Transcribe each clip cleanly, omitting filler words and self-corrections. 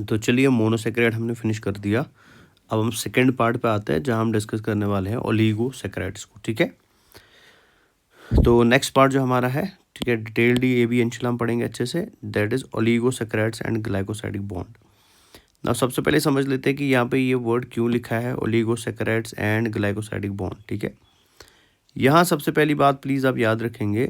तो चलिए मोनोसेकेराइड हमने फिनिश कर दिया। अब हम सेकेंड पार्ट पे आते हैं जहां हम डिस्कस करने वाले हैं ओलिगोसेकेराइड्स को। ठीक है, तो नेक्स्ट पार्ट जो हमारा है, ठीक है, डिटेल्ड ये भी इंशाल्लाह हम पढ़ेंगे अच्छे से, that is oligosaccharides and glycosidic bond. ना सबसे पहले समझ लेते हैं कि यहाँ पे ये वर्ड क्यों लिखा है, ओलिगोसेकेराइड्स एंड ग्लाइकोसाइडिक बॉन्ड। ठीक है, यहाँ सबसे पहली बात प्लीज़ आप याद रखेंगे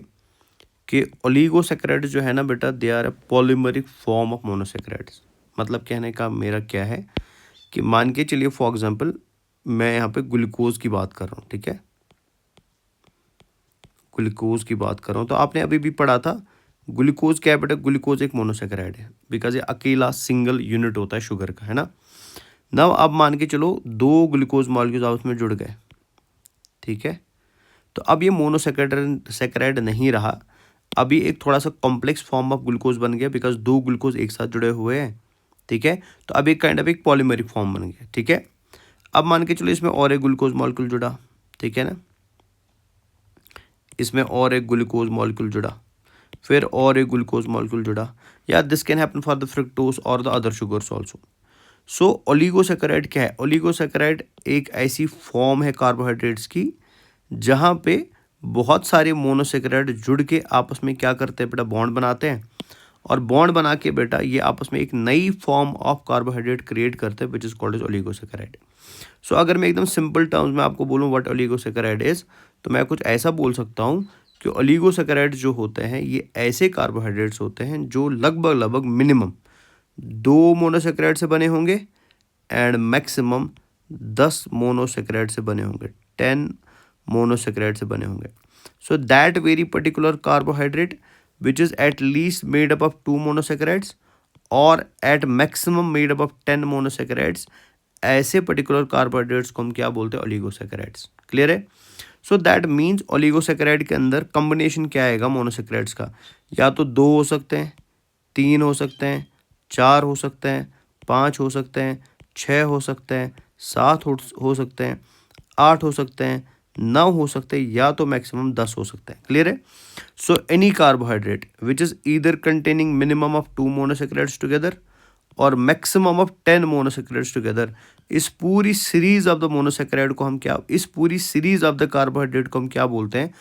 कि ओलिगोसेकेराइड्स जो है ना बेटा, they are a polymeric form of monosaccharides. मतलब कहने का मेरा क्या है कि मान के चलिए फॉर एग्जांपल मैं यहाँ पे ग्लूकोज की बात कर रहा हूँ। ठीक है, ग्लूकोज की बात कर रहा हूँ, तो आपने अभी भी पढ़ा था ग्लूकोज क्या है बेटा, ग्लूकोज एक मोनोसेकेराइड है बिकॉज ये अकेला सिंगल यूनिट होता है शुगर का, है ना। नव अब मान के चलो दो ग्लूकोज मॉलिक्यूल्स आपस में जुड़ गए। ठीक है, तो अब ये मोनोसेकेराइड नहीं रहा, अभी एक थोड़ा सा कॉम्प्लेक्स फॉर्म ऑफ ग्लूकोज बन गया बिकॉज दो ग्लूकोज एक साथ जुड़े हुए हैं। ठीक है, तो अब एक काइंड ऑफ एक पॉलीमेरिक फॉर्म बन गया। ठीक है, अब मान के चलो इसमें और एक ग्लूकोज मॉलिक्यूल जुड़ा। ठीक है ना, इसमें और एक ग्लूकोज मॉलिक्यूल जुड़ा, फिर और एक ग्लूकोज मॉलिक्यूल जुड़ा, या this can happen for the fructose और the other sugars also. So oligosaccharide क्या है, ओलिगोसेकेराइड एक ऐसी फॉर्म है कार्बोहाइड्रेट्स की जहाँ पे बहुत सारे मोनोसेकेराइड जुड़ के आपस में क्या करते हैं बेटा, बॉन्ड बनाते हैं, और बॉन्ड बना के बेटा ये आपस में एक नई फॉर्म ऑफ कार्बोहाइड्रेट क्रिएट करते हैं which is called as oligosaccharide. So अगर मैं एकदम सिंपल टर्म्स में आपको बोलूँ व्हाट ओलिगोसेकेराइड इज, तो मैं कुछ ऐसा बोल सकता हूँ कि ओलिगोसेकेराइड जो होते हैं ये ऐसे कार्बोहाइड्रेट्स होते हैं जो लगभग लगभग मिनिमम 2 मोनोसेकेराइड से बने होंगे एंड मैक्सिमम 10 मोनोसेकेराइड से बने होंगे, 10 मोनोसेकेराइड से बने होंगे। So that very particular carbohydrate which is at least made up of 2 monosaccharides और at maximum made up of 10 monosaccharides, ऐसे पर्टिकुलर कार्बोहाइड्रेट्स को हम क्या बोलते हैं, ओलिगोसेकेराइड्स। क्लियर है। सो दैट मीन्स ओलिगोसेकेराइड के अंदर कॉम्बिनेशन क्या आएगा मोनोसेकेराइड्स का, या तो 2 हो सकते हैं, 3 हो सकते हैं, 4 हो सकते हैं, 5 हो सकते हैं, 6 हो सकते हैं, 7 हो सकते हैं, 8 हो सकते हैं, 9 हो सकते हैं, या तो मैक्सिमम 10 हो सकते हैं। क्लियर है। So any carbohydrate which is either containing minimum of 2 monosaccharides together और मैक्सिमम ऑफ 10 मोनोसेकेराइड्स टुगेदर, इस पूरी सीरीज ऑफ द मोनोसेकेराइड को हम क्या, इस पूरी सीरीज ऑफ द कार्बोहाइड्रेट को हम क्या बोलते हैं,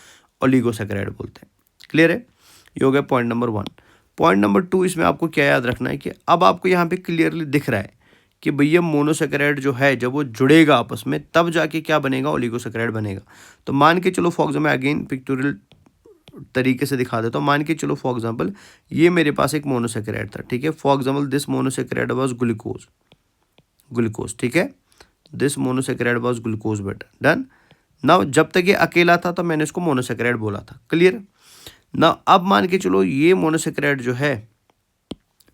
ओलिगोसेकेराइड बोलते हैं। क्लियर है, ये हो गया पॉइंट नंबर 1। पॉइंट नंबर 2, इसमें आपको क्या याद रखना है कि अब आपको यहाँ पे क्लियरली दिख रहा है कि भैया मोनोसेकेराइड जो है जब वो जुड़ेगा आपस में तब जाके क्या बनेगा, ओलिगोसेकेराइड बनेगा। तो मान के चलो फॉर एग्जाम्पल अगेन पिक्टोरियल तरीके से दिखा देता हूँ। मान के चलो फॉर एग्जांपल ये मेरे पास एक मोनोसेकेराइड था। ठीक है, for example this monosaccharide was glucose. ठीक है, दिस मोनोसेकेराइड वाज ग्लूकोज बेटा, डन। नाउ जब तक ये अकेला था तो मैंने इसको मोनोसेकेराइड बोला था। क्लियर। ना अब मान के चलो ये मोनोसेकेराइड जो है,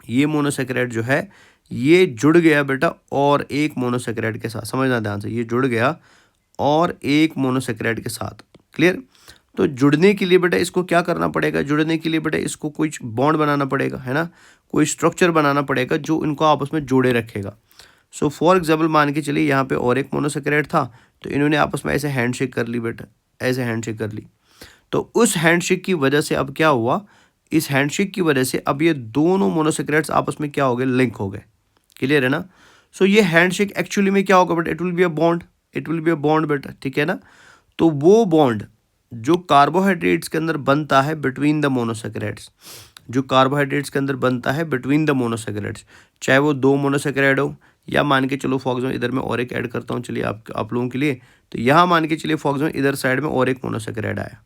ये मोनोसेकेराइड जो है ये जुड़ गया बेटा और एक मोनोसेकेराइड के साथ, समझना ध्यान से, ये जुड़ गया और एक मोनोसेकेराइड के साथ। क्लियर। तो जुड़ने के लिए बेटा इसको क्या करना पड़ेगा, जुड़ने के लिए बेटा इसको कोई बॉन्ड बनाना पड़ेगा, है ना, कोई स्ट्रक्चर बनाना पड़ेगा जो इनको आपस में जोड़े रखेगा। सो फॉर एग्जाम्पल मान के चलिए यहाँ पे और एक मोनोसेकेराइड था, तो इन्होंने आपस में ऐसे हैंडशेक कर ली बेटा, ऐसे हैंडशेक कर ली। तो उस हैंडशेक की वजह से अब क्या हुआ, इस हैंडशेक की वजह से अब ये दोनों मोनोसेकेराइड्स आपस में क्या हो गए, लिंक हो गए। क्लियर है ना। सो ये हैंडशेक एक्चुअली में क्या होगा बेटा, it will be a bond, it will be a bond बेटा। ठीक है ना। तो वो बॉन्ड जो कार्बोहाइड्रेट्स के अंदर बनता है बिटवीन द मोनोसेकेराइड्स, जो कार्बोहाइड्रेट्स के अंदर बनता है बिटवीन द मोनोसेकेराइड्स, चाहे वो 2 मोनोसेकेराइड हो या मान के चलो फॉर एग्जाम्पल इधर मैं और एक ऐड करता हूँ, चलिए आप लोगों के लिए, तो यहाँ मान के चलिए फॉर एग्जाम्पल इधर साइड में और एक मोनोसेकेराइड आया।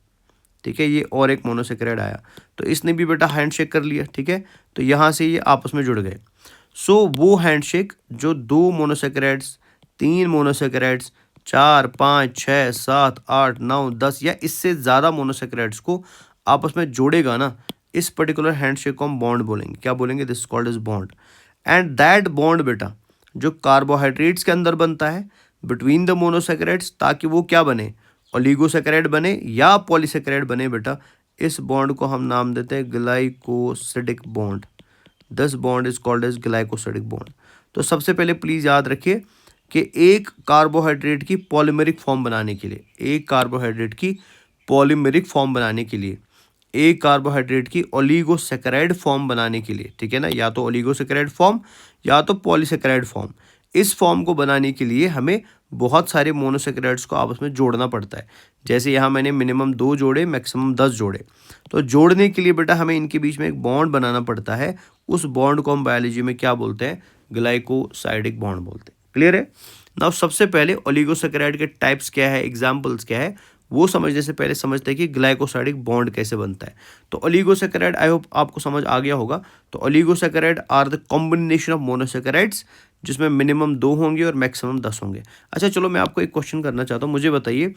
ठीक है, ये और एक मोनोसेकेराइड आया, तो इसने भी बेटा हैंडशेक कर लिया। ठीक है, तो यहाँ से ये आपस में जुड़ गए। सो वो हैंडशेक जो 2 मोनोसेकेराइड्स, 3 मोनोसेकेराइड्स, 4, 5, 6, 7, 8, 9, 10 या इससे ज़्यादा मोनोसेकेराइड्स को आपस में जोड़ेगा ना, इस पर्टिकुलर हैंडशेक को हम बॉन्ड बोलेंगे। क्या बोलेंगे, this called is bond. And that bond बेटा जो कार्बोहाइड्रेट्स के अंदर बनता है बिटवीन द मोनोसेकेराइड्स, ताकि वो क्या बने, ओलिगोसेकेराइड बने या पॉलीसेकेराइड बने बेटा, इस बॉन्ड को हम नाम देते हैं glycosidic bond. This bond is called as glycosidic bond. तो सबसे पहले प्लीज याद रखिए कि एक कार्बोहाइड्रेट की पॉलीमेरिक फॉर्म बनाने के लिए, एक कार्बोहाइड्रेट की पॉलीमेरिक फॉर्म बनाने के लिए एक कार्बोहाइड्रेट की ओलिगोसैकेराइड फॉर्म बनाने के लिए, ठीक है ना, या तो ओलिगोसैकेराइड फॉर्म या तो पॉलीसैकेराइड फॉर्म। इस फॉर्म को बनाने के लिए हमें बहुत सारे मोनोसैकेराइड्स को आपस में जोड़ना पड़ता है। जैसे यहाँ मैंने मिनिमम 2 जोड़े, मैक्सिमम 10 जोड़े। तो जोड़ने के लिए बेटा हमें इनके बीच में एक बॉन्ड बनाना पड़ता है। उस बॉन्ड को हम बायोलॉजी में क्या बोलते हैं? ग्लाइकोसाइडिक बॉन्ड बोलते हैं। क्लियर है? नाउ सबसे पहले ओलिगोसैकेराइड के टाइप्स क्या है, एग्जाम्पल्स क्या है, वो समझने से पहले समझते हैं कि ग्लाइकोसाइडिक बॉन्ड कैसे बनता है। तो ओलिगोसैकेराइड, आई होप आपको समझ आ गया होगा। तो oligosaccharide are the combination of monosaccharides, जिसमें मिनिमम 2 होंगे और मैक्सिमम 10 होंगे। अच्छा चलो, मैं आपको एक क्वेश्चन करना चाहता हूँ। मुझे बताइए,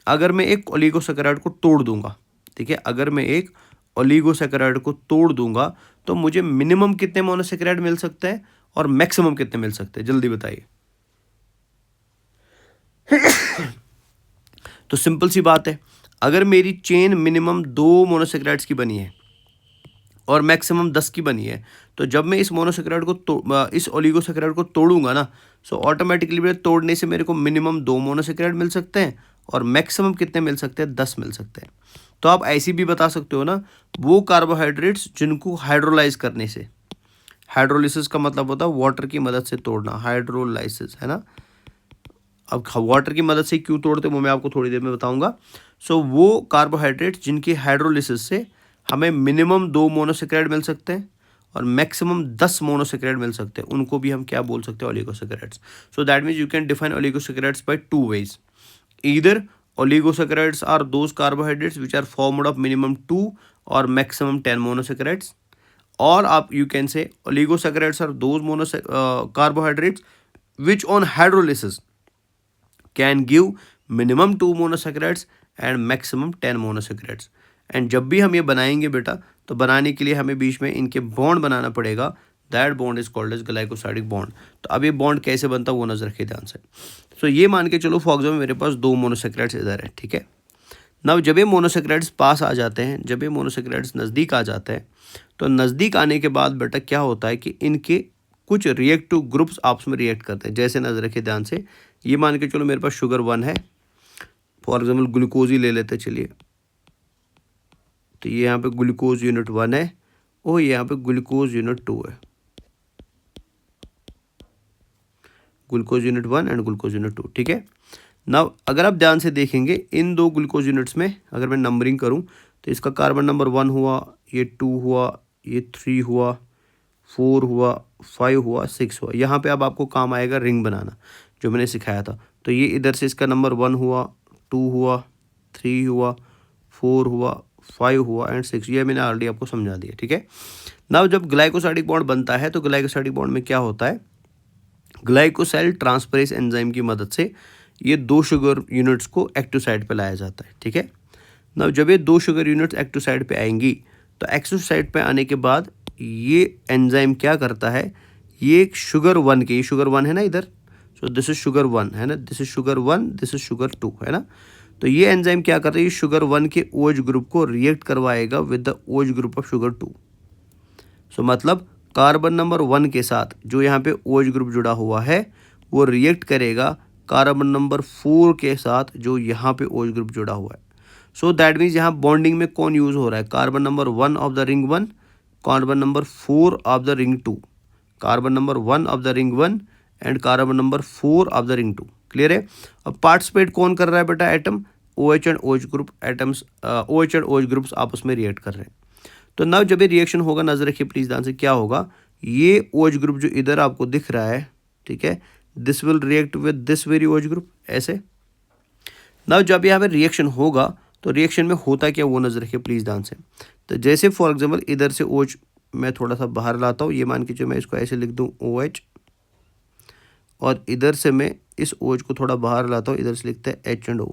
अगर मैं एक ओलिगोसैकेराइड को तोड़ दूंगा, ठीक है, अगर मैं एक ओलिगोसैकेराइड को तोड़ दूंगा तो मुझे मिनिमम कितने मोनोसैकेराइड मिल सकते हैं और मैक्सिमम कितने मिल सकते हैं? जल्दी बताइए। तो सिंपल सी बात है, अगर मेरी चेन मिनिमम 2 मोनोसैकेराइड्स की बनी है और मैक्सिमम 10 की बनी है, तो जब मैं इस मोनोसैकेराइड को इस ओलिगोसैकेराइड को तोड़ूंगा ना, सो ऑटोमेटिकली मेरे तोड़ने से मेरे को मिनिमम 2 मोनोसैकेराइड मिल सकते हैं और मैक्सिमम कितने मिल सकते हैं? 10 मिल सकते हैं। तो आप ऐसी भी बता सकते हो ना, वो कार्बोहाइड्रेट्स जिनको हाइड्रोलाइज करने से, हाइड्रोलिसिस का मतलब होता है वाटर की मदद से तोड़ना, हाइड्रोलाइसिस, है ना। अब वाटर की मदद से क्यों तोड़ते हैं वो मैं आपको थोड़ी देर में बताऊंगा। सो वो कार्बोहाइड्रेट्स जिनकी हाइड्रोलिसिस से हमें मिनिमम 2 मोनोसैकेराइड मिल सकते हैं और मैक्सिमम 10 मोनोसैकेराइड मिल सकते हैं, उनको भी हम क्या बोल सकते हैं? Oligosaccharides. So that means you can define oligosaccharides by 2 ways. Either oligosaccharides are those carbohydrates which are formed of minimum 2 or maximum 10 monosaccharides, or you can say oligosaccharides are those carbohydrates which on hydrolysis can give minimum 2 monosaccharides and maximum 10 monosaccharides। And जब भी हम ये बनाएंगे बेटा, तो बनाने के लिए हमें बीच में इनके बॉन्ड बनाना पड़ेगा। That bond is called as glycosidic bond. तो अब ये बॉन्ड कैसे बनता है वो नजर रखिए ध्यान से। सो ये मान के चलो फॉर एग्जाम्पल मेरे पास 2 मोनोसैकेराइड्स इधर है, ठीक है। नव जब ये मोनोसैकेराइड्स पास आ जाते हैं, जब ये मोनोसैकेराइड्स नज़दीक आ जाते हैं, तो नज़दीक आने के बाद बेटा क्या होता है कि इनके कुछ रिएक्टिव ग्रुप्स आपस में रिएक्ट करते हैं। जैसे नजर रखिए ध्यान से, ये मान के चलो मेरे पास शुगर 1 है, फॉर एग्जाम्पल ग्लूकोज ही ले लेते चलिए। तो ये यहाँ पे ग्लूकोज यूनिट 1 है और यहाँ पे ग्लूकोज यूनिट 2 है। Glucose unit 1 and glucose unit 2, ठीक है। नाउ अगर आप ध्यान से देखेंगे, इन 2 ग्लूकोज यूनिट्स में अगर मैं नंबरिंग करूं तो इसका कार्बन नंबर 1 हुआ, ये 2 हुआ, ये 3 हुआ, 4 हुआ, 5 हुआ, 6 हुआ। यहाँ पे अब आपको काम आएगा रिंग बनाना, जो मैंने सिखाया था। तो ये इधर से इसका नंबर 1 हुआ, 2 हुआ, 3 हुआ, 4 हुआ, 5 हुआ एंड 6। ये मैंने ऑलरेडी आपको समझा दिया, ठीक है। नाउ जब ग्लाइकोसाइडिक बॉन्ड बनता है तो ग्लाइकोसाइडिक बॉन्ड में क्या होता है? ग्लाइकोसाइल ट्रांसफरेज एंजाइम की मदद से ये 2 शुगर यूनिट्स को एक्टिव साइड पे लाया जाता है, ठीक है। नाउ जब ये 2 शुगर यूनिट्स एक्टिव साइड पे आएंगी, तो एक्टिव साइड पे आने के बाद ये एंजाइम क्या करता है? ये एक शुगर 1 के, ये शुगर 1 है ना इधर, सो दिस इज शुगर 1 है ना, this is sugar 1, this is sugar 2 है ना। तो ये एंजाइम क्या करता है? ये शुगर 1 के OH ग्रुप को रिएक्ट करवाएगा with the OH group of sugar 2। सो मतलब कार्बन नंबर 1 के साथ जो यहाँ पे OH ग्रुप जुड़ा हुआ है वो रिएक्ट करेगा कार्बन नंबर 4 के साथ जो यहाँ पे OH ग्रुप जुड़ा हुआ है। सो दैट मीन्स यहाँ बॉन्डिंग में कौन यूज हो रहा है? Carbon number 1 of the ring 1, carbon number 4 of the ring 2, carbon number 1 of the ring 1 and carbon number 4 of the ring 2। Clear है? अब पार्टिसिपेट कौन कर रहा है बेटा? Atom. OH and OH group atoms, OH and OH groups आपस में react कर रहे हैं। तो नाउ जब ये रिएक्शन होगा, नजर रखिए प्लीज ध्यान से, क्या होगा? ये OH ग्रुप जो इधर आपको दिख रहा है, ठीक है, this will react with this very OH group, ऐसे। नाउ जब यहाँ पे रिएक्शन होगा तो रिएक्शन में होता क्या वो नजर रखिए प्लीज ध्यान से। तो जैसे फॉर एग्जाम्पल इधर से OH मैं थोड़ा सा बाहर लाता हूँ, ये मान के जो मैं इसको ऐसे लिख दूँ OH, और इधर से मैं इस OH को थोड़ा बाहर लाता हूँ, इधर से लिखते हैं H and O,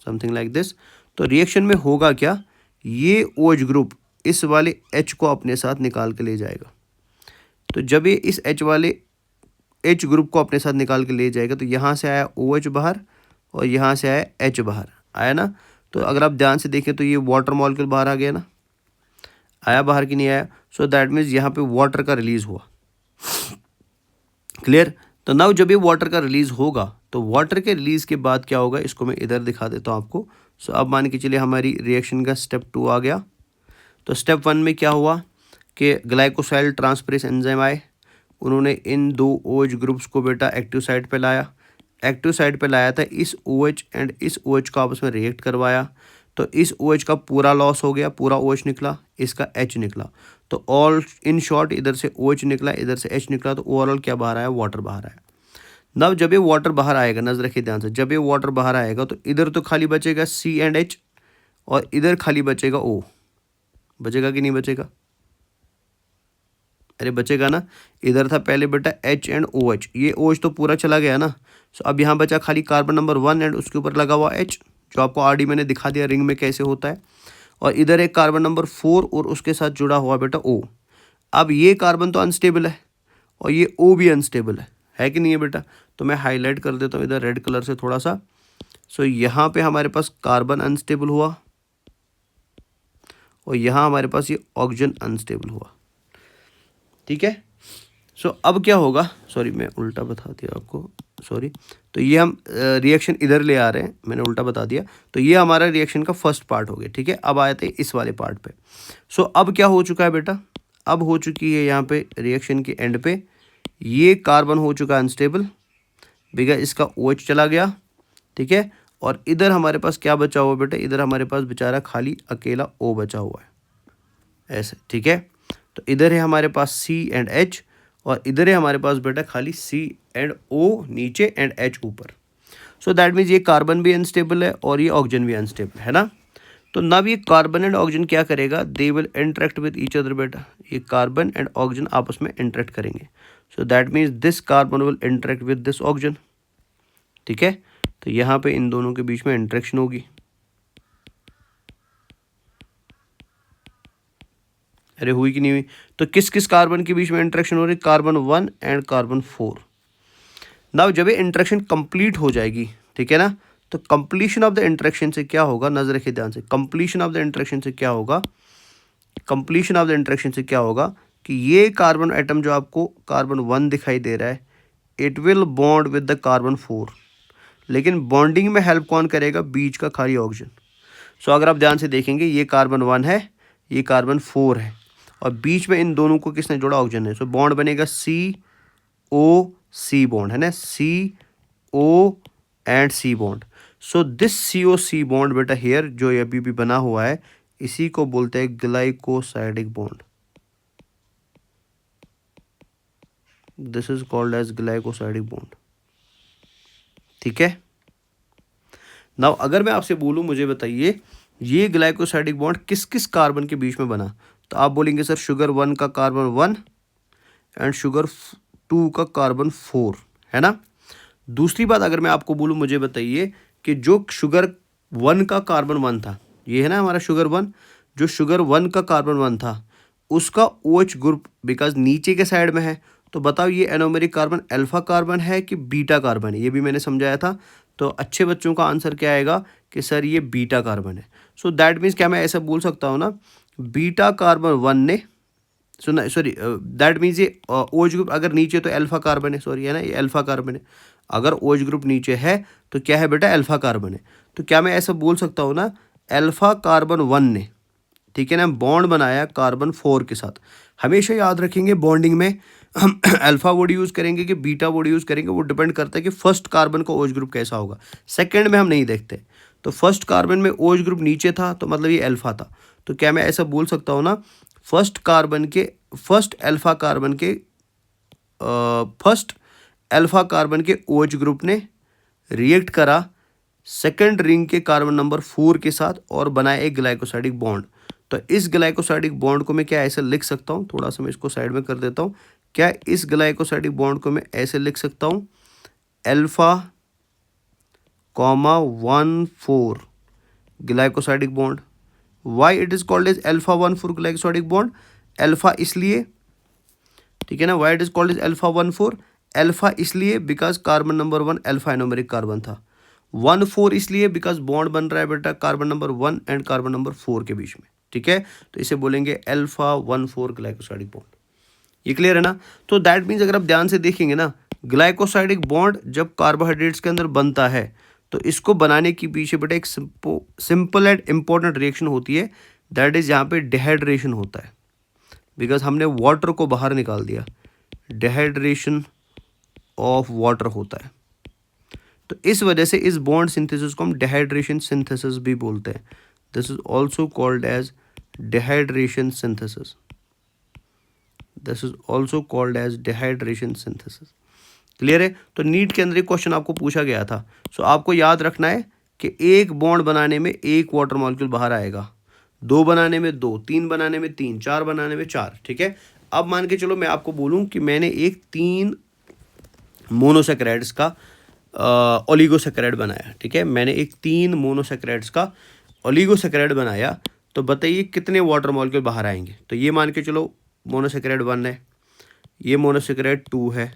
something like this. तो रिएक्शन में होगा क्या? ये OH ग्रुप इस वाले H को अपने साथ निकाल के ले जाएगा। तो जब ये इस H वाले H ग्रुप को अपने साथ निकाल के ले जाएगा, तो यहाँ से आया OH बाहर और यहाँ से आया H बाहर, आया ना। तो अगर आप ध्यान से देखें तो ये वाटर मॉलिक्यूल बाहर आ गया ना, आया बाहर कि नहीं आया? सो दैट मीन्स यहाँ पे वाटर का रिलीज हुआ। क्लियर? तो नाउ जब ये वाटर का रिलीज होगा तो वाटर के रिलीज के बाद क्या होगा, इसको मैं इधर दिखा देता हूँ आपको। सो अब मान के चलिए हमारी रिएक्शन का स्टेप 2 आ गया। तो स्टेप 1 में क्या हुआ कि ग्लाइकोसाइल ट्रांसफरेज एंजाइम आए, उन्होंने इन 2 OH ग्रुप्स को बेटा एक्टिव साइट पे लाया। एक्टिव साइट पे लाया था, इस OH एंड इस OH को आपस में रिएक्ट करवाया, तो इस OH का पूरा लॉस हो गया, पूरा OH निकला, इसका H निकला। तो ऑल इन शॉर्ट इधर से OH निकला, इधर से H निकला, तो ओवरऑल क्या बाहर आया, वाटर बाहर आया। नव जब ये वाटर बाहर आएगा, नजर रखिए ध्यान से, जब ये वाटर बाहर आएगा तो इधर तो खाली बचेगा C एंड H और इधर खाली बचेगा O। बचेगा कि नहीं बचेगा? अरे बचेगा ना। इधर था पहले बेटा H एंड OH, ये OH तो पूरा चला गया ना। सो अब यहाँ बचा खाली कार्बन नंबर 1 एंड उसके ऊपर लगा हुआ H, जो आपको आरडी मैंने दिखा दिया रिंग में कैसे होता है। और इधर एक कार्बन नंबर 4 और उसके साथ जुड़ा हुआ बेटा O। अब ये कार्बन तो अनस्टेबल है और ये O भी अनस्टेबल है कि नहीं है बेटा? तो मैं हाईलाइट कर देता हूँ इधर रेड कलर से थोड़ा सा। सो यहाँ पे हमारे पास कार्बन अनस्टेबल हुआ और यहाँ हमारे पास ये ऑक्सीजन अनस्टेबल हुआ। ठीक है। सो अब क्या होगा, सॉरी मैं उल्टा बता दिया आपको, सॉरी। तो ये हम रिएक्शन इधर ले आ रहे हैं, मैंने उल्टा बता दिया। तो ये हमारा रिएक्शन का फर्स्ट पार्ट हो गया। ठीक है, अब आए थे इस वाले पार्ट पे। सो अब क्या हो चुका है बेटा, अब हो चुकी है यहाँ पे रिएक्शन के एंड पे ये कार्बन हो चुका है अनस्टेबल, बिकॉज इसका OH चला गया। ठीक है, और इधर हमारे पास क्या बचा हुआ बेटा, इधर हमारे पास बेचारा खाली अकेला O बचा हुआ है ऐसे। ठीक है, तो इधर है हमारे पास C एंड H और इधर है हमारे पास बेटा खाली C एंड O नीचे एंड H ऊपर। सो दैट मीन्स ये कार्बन भी अनस्टेबल है और ये ऑक्सीजन भी अनस्टेबल है ना। तो नब ये कार्बन एंड ऑक्सीजन क्या करेगा, they will interact with each other बेटा। ये कार्बन एंड ऑक्सीजन आपस में इंटरेक्ट करेंगे। सो that means this carbon will interact with this oxygen. ठीक है, तो यहाँ पे इन दोनों के बीच में इंटरेक्शन होगी। अरे हुई कि नहीं हुई? तो किस किस कार्बन के बीच में इंटरेक्शन हो रही, कार्बन 1 एंड कार्बन 4। नाउ जब ये इंटरेक्शन कंप्लीट हो जाएगी, ठीक है ना, तो कंप्लीशन ऑफ द इंटरेक्शन से क्या होगा, नजर रखिए ध्यान से, कंप्लीशन ऑफ द इंटरेक्शन से क्या होगा, कंप्लीशन ऑफ द इंटरेक्शन से क्या होगा कि ये कार्बन एटम जो आपको कार्बन 1 दिखाई दे रहा है, it will bond with the carbon 4। लेकिन बॉन्डिंग में हेल्प कौन करेगा, बीच का खाली ऑक्सीजन। सो अगर आप ध्यान से देखेंगे, ये कार्बन 1 है, ये कार्बन 4 है और बीच में इन दोनों को किसने जोड़ा, ऑक्सीजन है। सो बॉन्ड बनेगा CO-C बॉन्ड, है ना, CO and C bond. So this CO-C bond बेटा हेयर जो अभी भी बना हुआ है, इसी को बोलते हैं glycosidic bond. This is called as glycosidic bond. ठीक है, नाउ अगर मैं आपसे बोलूं, मुझे बताइए ये ग्लाइकोसाइडिक बॉन्ड किस किस कार्बन के बीच में बना, तो आप बोलेंगे सर शुगर 1 का कार्बन 1 एंड शुगर 2 का कार्बन 4, है ना। दूसरी बात अगर मैं आपको बोलूं, मुझे बताइए कि जो शुगर 1 का कार्बन 1 था, ये है ना हमारा शुगर 1, जो शुगर 1 का कार्बन 1 था उसका OH ग्रुप बिकॉज नीचे के साइड में है, तो बताओ ये एनोमेरिक कार्बन अल्फा कार्बन है कि बीटा कार्बन है, ये भी मैंने समझाया था। तो अच्छे बच्चों का आंसर क्या आएगा कि सर ये बीटा कार्बन है। सो दैट मीन्स क्या मैं ऐसा बोल सकता हूँ ना, बीटा कार्बन 1 ने, सुना सॉरी, दैट मीन्स ये OH ग्रुप अगर नीचे तो अल्फा कार्बन है, सॉरी है ना, ये अल्फा कार्बन है। अगर OH ग्रुप नीचे है तो क्या है बेटा, अल्फा कार्बन है। तो क्या मैं ऐसा बोल सकता हूँ ना, अल्फा कार्बन 1 ने, ठीक है ना, बॉन्ड बनाया कार्बन 4 के साथ। हमेशा याद रखेंगे बॉन्डिंग में हम अल्फा वर्ड यूज़ करेंगे कि बीटा वर्ड यूज़ करेंगे, वो डिपेंड करता है कि फर्स्ट कार्बन का OH ग्रुप कैसा होगा। सेकंड में हम नहीं देखते। तो फर्स्ट कार्बन में OH ग्रुप नीचे था तो मतलब ये अल्फा था। तो क्या मैं ऐसा बोल सकता हूँ ना, फर्स्ट अल्फा कार्बन के OH ग्रुप ने रिएक्ट करा सेकंड रिंग के कार्बन नंबर 4 के साथ और बनाया एक ग्लाइकोसाइडिक बॉन्ड। तो इस ग्लाइकोसाइडिक बॉन्ड को मैं क्या ऐसे लिख सकता हूँ, थोड़ा सा मैं इसको साइड में कर देता हूँ। क्या इस ग्लाइकोसाइडिक बॉन्ड को मैं ऐसे लिख सकता हूँ, alpha 1,4 glycosidic bond. Why it is called as alpha 1,4 glycosidic bond, alpha इसलिए, ठीक है ना, why it is called as alpha 1,4, alpha इसलिए because carbon number 1 alpha anomeric carbon था, 1,4 इसलिए बिकॉज बॉन्ड बन रहा है बेटा carbon number 1 and carbon number 4 के बीच में। ठीक है, तो इसे बोलेंगे अल्फा 1,4 ग्लाइकोसाइडिक बॉन्ड। ये क्लियर है ना। तो दैट मीन्स अगर आप ध्यान से देखेंगे ना, ग्लाइकोसाइडिक बॉन्ड जब कार्बोहाइड्रेट्स के अंदर बनता है तो इसको बनाने के पीछे बेटा एक सिंपल एंड इम्पोर्टेंट रिएक्शन होती है, दैट इज यहाँ पे डिहाइड्रेशन होता है, बिकॉज हमने वाटर को बाहर निकाल दिया, डिहाइड्रेशन ऑफ वाटर होता है। तो इस वजह से इस बॉन्ड सिंथेसिस को हम डिहाइड्रेशन सिंथेसिस भी बोलते हैं। This is also called as dehydration synthesis, this is also called as dehydration synthesis. Clear है? तो नीट के अंदर एक क्वेश्चन आपको पूछा गया था, सो आपको याद रखना है कि एक बॉन्ड बनाने में एक वाटर मॉलिक्यूल बाहर आएगा, 2 बनाने में 2, 3 बनाने में 3, 4 बनाने में 4। ठीक है, अब मान के चलो मैं आपको बोलूं कि मैंने एक 3 मोनोसैकेराइड्स का ओलिगोसैकेराइड बनाया। ठीक है, मैंने एक 3 मोनोसैकेराइड्स का ओलिगोसैकेराइड बनाया, तो बताइए कितने वाटर मॉलिक्यूल बाहर आएंगे। तो ये मान के चलो मोनोसैकेराइड 1 है, ये मोनोसैकेराइड 2 है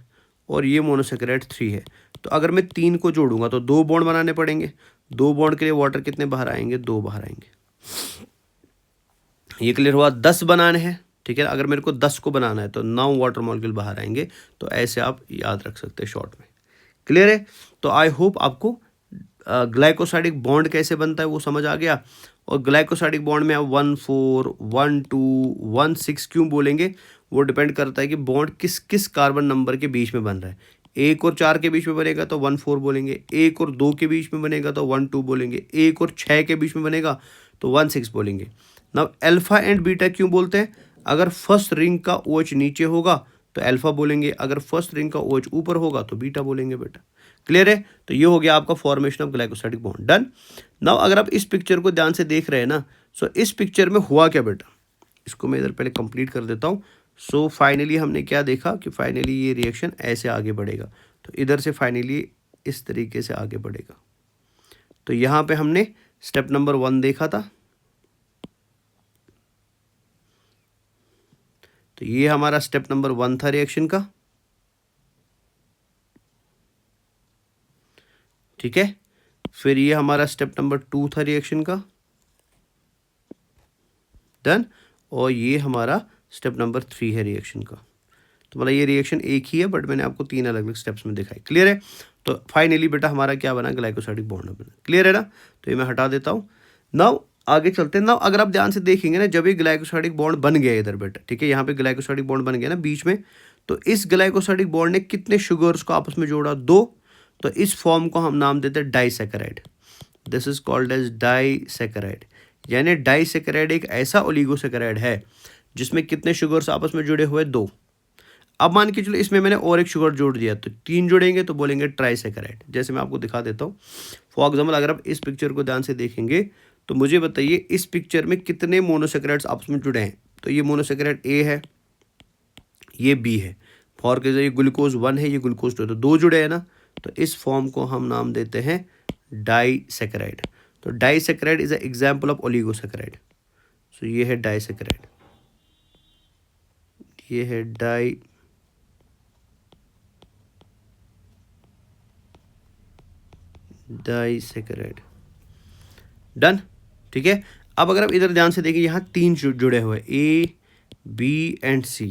और ये मोनोसैकेराइड 3 है। तो अगर मैं 3 को जोड़ूंगा तो 2 बॉन्ड बनाने पड़ेंगे, 2 बॉन्ड के लिए वाटर कितने बाहर आएंगे, 2 बाहर आएंगे। ये क्लियर हुआ? 10 बनाने हैं। ठीक है, अगर मेरे को 10 को बनाना है तो 9 वाटर मॉलिक्यूल बाहर आएंगे। तो ऐसे आप याद रख सकते हैं शॉर्ट में। क्लियर है? तो आई होप आपको ग्लाइकोसाइडिक बॉन्ड कैसे बनता है वो समझ आ गया। और ग्लाइकोसाइडिक बॉन्ड में आप 1,4, 1,2, 1,6 क्यों बोलेंगे, वो डिपेंड करता है कि बॉन्ड किस किस कार्बन नंबर के बीच में बन रहा है। 1 और 4 के बीच में बनेगा तो 1,4 बोलेंगे, 1 और 2 के बीच में बनेगा तो 1,2 बोलेंगे, 1 और 6 के बीच में बनेगा तो 1,6 बोलेंगे। नाउ अल्फा एंड बीटा क्यों बोलते हैं? अगर फर्स्ट रिंग का OH नीचे होगा तो अल्फा बोलेंगे, अगर फर्स्ट रिंग का OH ऊपर होगा तो बीटा बोलेंगे बेटा। क्लियर है? तो ये हो गया आपका formation of glycosidic bond, done. Now अगर आप इस पिक्चर को ध्यान से देख रहे हैं ना, सो इस पिक्चर में हुआ क्या बेटा, इसको मैं इधर पहले कंप्लीट कर देता हूँ। सो फाइनली हमने क्या देखा कि फाइनली ये रिएक्शन ऐसे आगे बढ़ेगा, तो इधर से फाइनली इस तरीके से आगे बढ़ेगा। तो यहाँ पे हमने स्टेप नंबर 1 देखा था, तो ये हमारा स्टेप नंबर 1 था रिएक्शन का। ठीक है, फिर ये हमारा स्टेप नंबर 2 था रिएक्शन का, डन। और ये हमारा स्टेप नंबर 3 है रिएक्शन का। तो मतलब ये रिएक्शन एक ही है, बट मैंने आपको 3 अलग अलग स्टेप्स में दिखाई। क्लियर है? तो फाइनली बेटा हमारा क्या बना, ग्लाइकोसाइडिक बॉन्ड बना। क्लियर है ना? तो ये मैं हटा देता हूँ। नाउ आगे चलते हैं। नाउ अगर आप ध्यान से देखेंगे ना, जब ये ग्लाइकोसाइडिक बॉन्ड बन गया इधर बेटा, ठीक है, यहाँ पे ग्लाइकोसाइडिक बॉन्ड बन गया ना बीच में, तो इस ग्लाइकोसाइडिक बॉन्ड ने कितने शुगर्स को आपस में जोड़ा, 2। तो इस फॉर्म को हम नाम देते हैं disaccharide. This is called as disaccharide. यानी डाइसैकेराइड एक ऐसा ओलिगोसैकेराइड है जिसमें कितने शुगर्स आपस में जुड़े हुए, 2। अब मान के चलो इसमें मैंने और एक शुगर जोड़ दिया तो 3 जुड़ेंगे, तो बोलेंगे ट्राइसैकेराइड। जैसे मैं आपको दिखा देता हूँ। फॉर एग्जाम्पल अगर आप इस पिक्चर को ध्यान से देखेंगे तो मुझे बताइए इस पिक्चर में कितने मोनोसैकेराइड्स आपस में जुड़े हैं। तो ये मोनोसैकेराइड A है, ये B है। फॉर के ये ग्लूकोज 1 है, ये ग्लूकोज 2 है, तो 2 जुड़े हैं ना। तो इस फॉर्म को हम नाम देते हैं डाइसैकेराइड। तो disaccharide is a example of oligosaccharide. So ये है डाइसैकेराइड, ये है डाइसैकेराइड, डन। ठीक है, अब अगर आप इधर ध्यान से देखिए, यहाँ 3 जुड़े हुए A, B एंड C,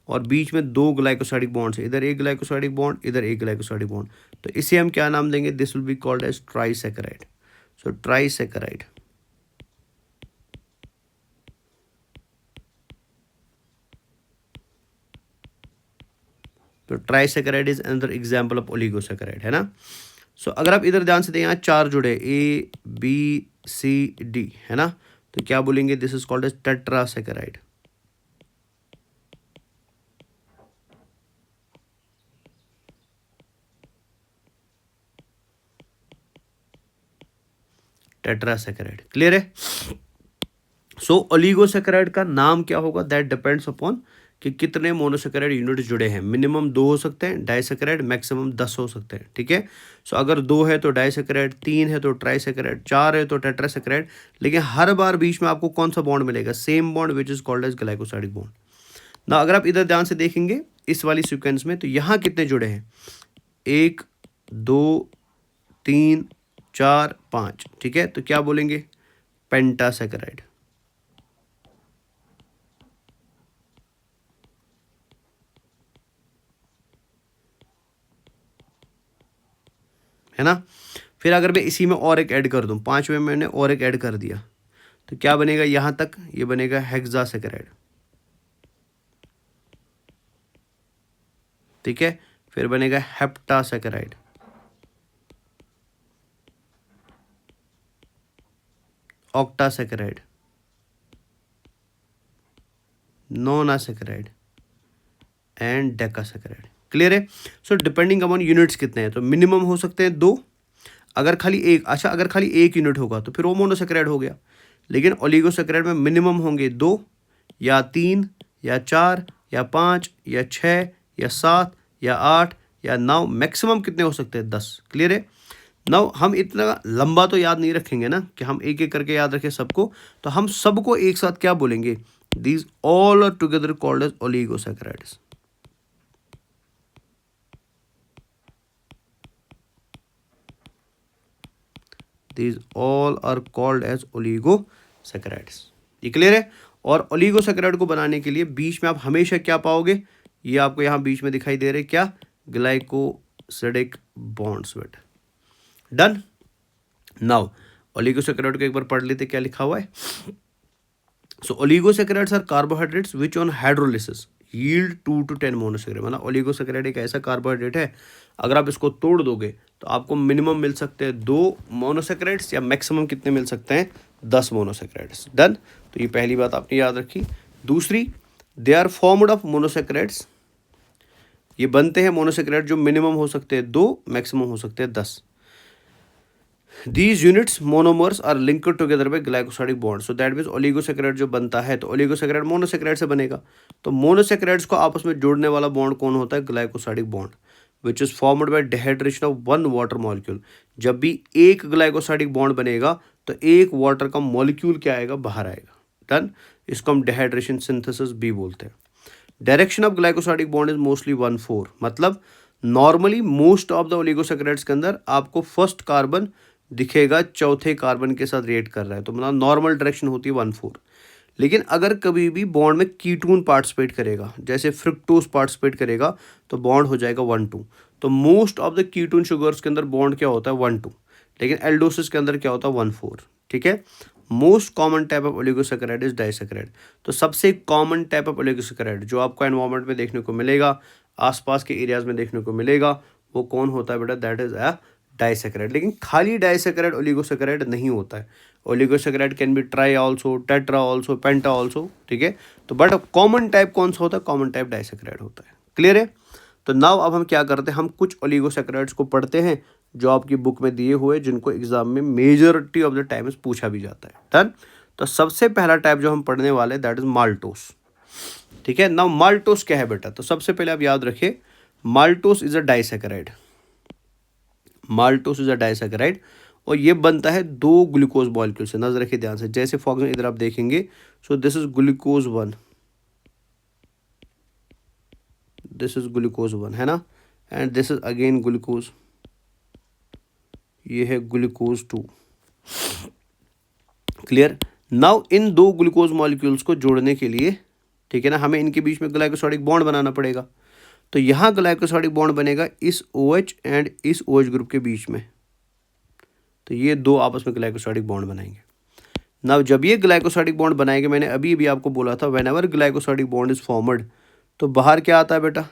और बीच में 2 ग्लाइकोसाइडिक बॉन्ड्स है, इधर एक ग्लाइकोसाइडिक बॉन्ड, इधर एक ग्लाइकोसाइडिक बॉन्ड। तो इसे हम क्या नाम देंगे, this will be called as trisaccharide. So trisaccharide. तो trisaccharide is another example of oligosaccharide, है ना। सो अगर आप इधर ध्यान से दें, यहाँ 4 जुड़े, A, B, C, D, है ना। तो क्या बोलेंगे, this is called as tetrasaccharide. Tetrasaccharide. Clear है? सो ओलिगोसैकेराइड का नाम क्या होगा, दैट डिपेंड्स अपॉन कि कितने मोनोसैकेराइड यूनिट जुड़े हैं। मिनिमम 2 हो सकते हैं डाइसैकेराइड, मैक्सिमम 10 हो सकते हैं। ठीक है, सो अगर 2 है तो डाइसैकेराइड, 3 है तो ट्राइसैकेराइड, 4 है तो टेट्रासैकेराइड। लेकिन हर बार बीच में आपको कौन सा बॉन्ड मिलेगा, same bond which is called as glycosidic bond. ना अगर आप इधर ध्यान से देखेंगे इस वाली सीक्वेंस में, तो यहाँ कितने जुड़े हैं, 1, 2, 3, 4, 5। ठीक है, तो क्या बोलेंगे, पेंटासैकेराइड, है ना। फिर अगर मैं इसी में और एक ऐड कर दूं, 5 में मैंने और एक ऐड कर दिया, तो क्या बनेगा यहाँ तक, ये बनेगा हेक्सासेकेराइड। ठीक है, फिर बनेगा हेप्टासेकेराइड, ऑक्टासेकेराइड, नोनासेकेराइड एंड डेकासेकेराइड। क्लियर है। सो डिपेंडिंग अपॉन यूनिट्स कितने हैं, तो मिनिमम हो सकते हैं 2, अगर खाली एक, अच्छा अगर खाली एक यूनिट होगा तो फिर वो मोनोसेकेराइड हो गया, लेकिन ओलिगोसेकेराइड में मिनिमम होंगे 2 या 3 या 4 या 5 या 6 या 7 या 8 या 9, मैक्सिमम कितने हो सकते हैं 10। क्लियर है। नाउ हम इतना लंबा तो याद नहीं रखेंगे ना कि हम एक एक करके याद रखें सबको, तो हम सबको एक साथ क्या बोलेंगे, these all are together called as oligosaccharides. These all are called as oligosaccharides। ये क्लियर है। और ओलिगोसैकेराइड को बनाने के लिए बीच में आप हमेशा क्या पाओगे, ये आपको यहाँ बीच में दिखाई दे रहे क्या, ग्लाइकोसिडिक बॉन्ड्स। बेटा डन। नाउ ओलिगोसैकेराइड को एक बार पढ़ लेते क्या लिखा हुआ है। So oligosaccharides are carbohydrates which on hydrolysis yield 2 to 10 monosaccharide. मतलब ओलिगोसैकेराइड एक ऐसा कार्बोहाइड्रेट है, अगर आप इसको तोड़ दोगे तो आपको मिनिमम मिल सकते हैं 2 मोनोसैकेराइड्स या मैक्सिमम कितने मिल सकते हैं 10 मोनोसैकेराइड्स। डन। तो ये पहली बात आपने याद रखी। दूसरी, they are formed of monosaccharides, ये बनते हैं मोनोसैकेराइड जो मिनिमम हो सकते हैं 2, मैक्सिमम हो सकते हैं 10। These units monomers are linked together by glycosidic bonds, so that means oligosaccharide जो बनता है तो ओलिगोसैकेराइड मोनोसैकेराइड से बनेगा, तो मोनोसैकेराइड्स को आपस में जोड़ने वाला बॉन्ड कौन होता है, glycosidic bond, which is formed bye dehydration of 1 water molecule. जब भी एक ग्लाइकोसाइडिक बॉन्ड बनेगा तो एक वाटर का मॉलिक्यूल क्या आएगा, बाहर आएगा। डन। इसको हम डिहाइड्रेशन सिंथेसिस भी बोलते हैं। Direction of glycosidic bond is mostly 1,4, मतलब normally most of the oligosaccharides के अंदर आपको फर्स्ट कार्बन दिखेगा चौथे कार्बन के साथ रिएक्ट कर रहा है, तो मतलब नॉर्मल डायरेक्शन होती है 1,4। लेकिन अगर कभी भी बॉन्ड में कीटोन पार्टिसिपेट करेगा, जैसे फ्रुक्टोज पार्टिसिपेट करेगा, तो बॉन्ड हो जाएगा 1,2। तो most of the ketone sugars के अंदर बॉन्ड क्या होता है 1,2, लेकिन एल्डोसिस के अंदर क्या होता है 1,4। ठीक है। Most common type of oligosaccharide is disaccharide. तो सबसे कॉमन टाइप ऑफ ओलिगोसैकेराइड जो आपको एनवायरनमेंट में देखने को मिलेगा, आसपास के एरियाज में देखने को मिलेगा, वो कौन होता है बेटा, दैट इज अ डाइसैकेराइड। लेकिन खाली डाइसैकेराइड ओलिगोसैकेराइड नहीं होता है। Oligosaccharide can be try also, tetra also, penta also. ठीक है। तो बट कॉमन टाइप कौन सा होता है, कॉमन टाइप डाइसैकेराइड होता है। क्लियर है। तो नाउ अब हम क्या करते हैं, हम कुछ ओलिगोसैकेराइड्स को पढ़ते हैं जो आपकी बुक में दिए हुए, जिनको एग्जाम में मेजॉरिटी ऑफ द टाइम्स पूछा भी जाता है। डन। तो सबसे पहला टाइप जो हम पढ़ने वाले दैट इज माल्टोस। ठीक है। नाउ माल्टोस क्या है बेटा, तो सबसे पहले आप याद रखिए maltose is a disaccharide. Maltose is a disaccharide और ये बनता है 2 ग्लूकोज मॉलिक्यूल से। नजर रखिए ध्यान से, जैसे फॉर एग्जाम्पल इधर आप देखेंगे, सो this is glucose 1, this is glucose 1 है ना, and this is again glucose, ये है glucose 2। Clear. Now in 2 glucose molecules को जोड़ने के लिए, ठीक है ना, हमें इनके बीच में ग्लाइकोसाइडिक बॉन्ड बनाना पड़ेगा। तो यहाँ ग्लाइकोसाइडिक बॉन्ड बनेगा इस OH एंड इस OH ग्रुप के बीच में, तो ये 2 आपस में ग्लाइकोसाइडिक बॉन्ड बनाएंगे। नाउ जब ये ग्लाइकोसाइडिक बॉन्ड बनाएंगे, मैंने अभी भी आपको बोला था when ever glycosidic bond is formed, तो बाहर क्या आता है बेटा,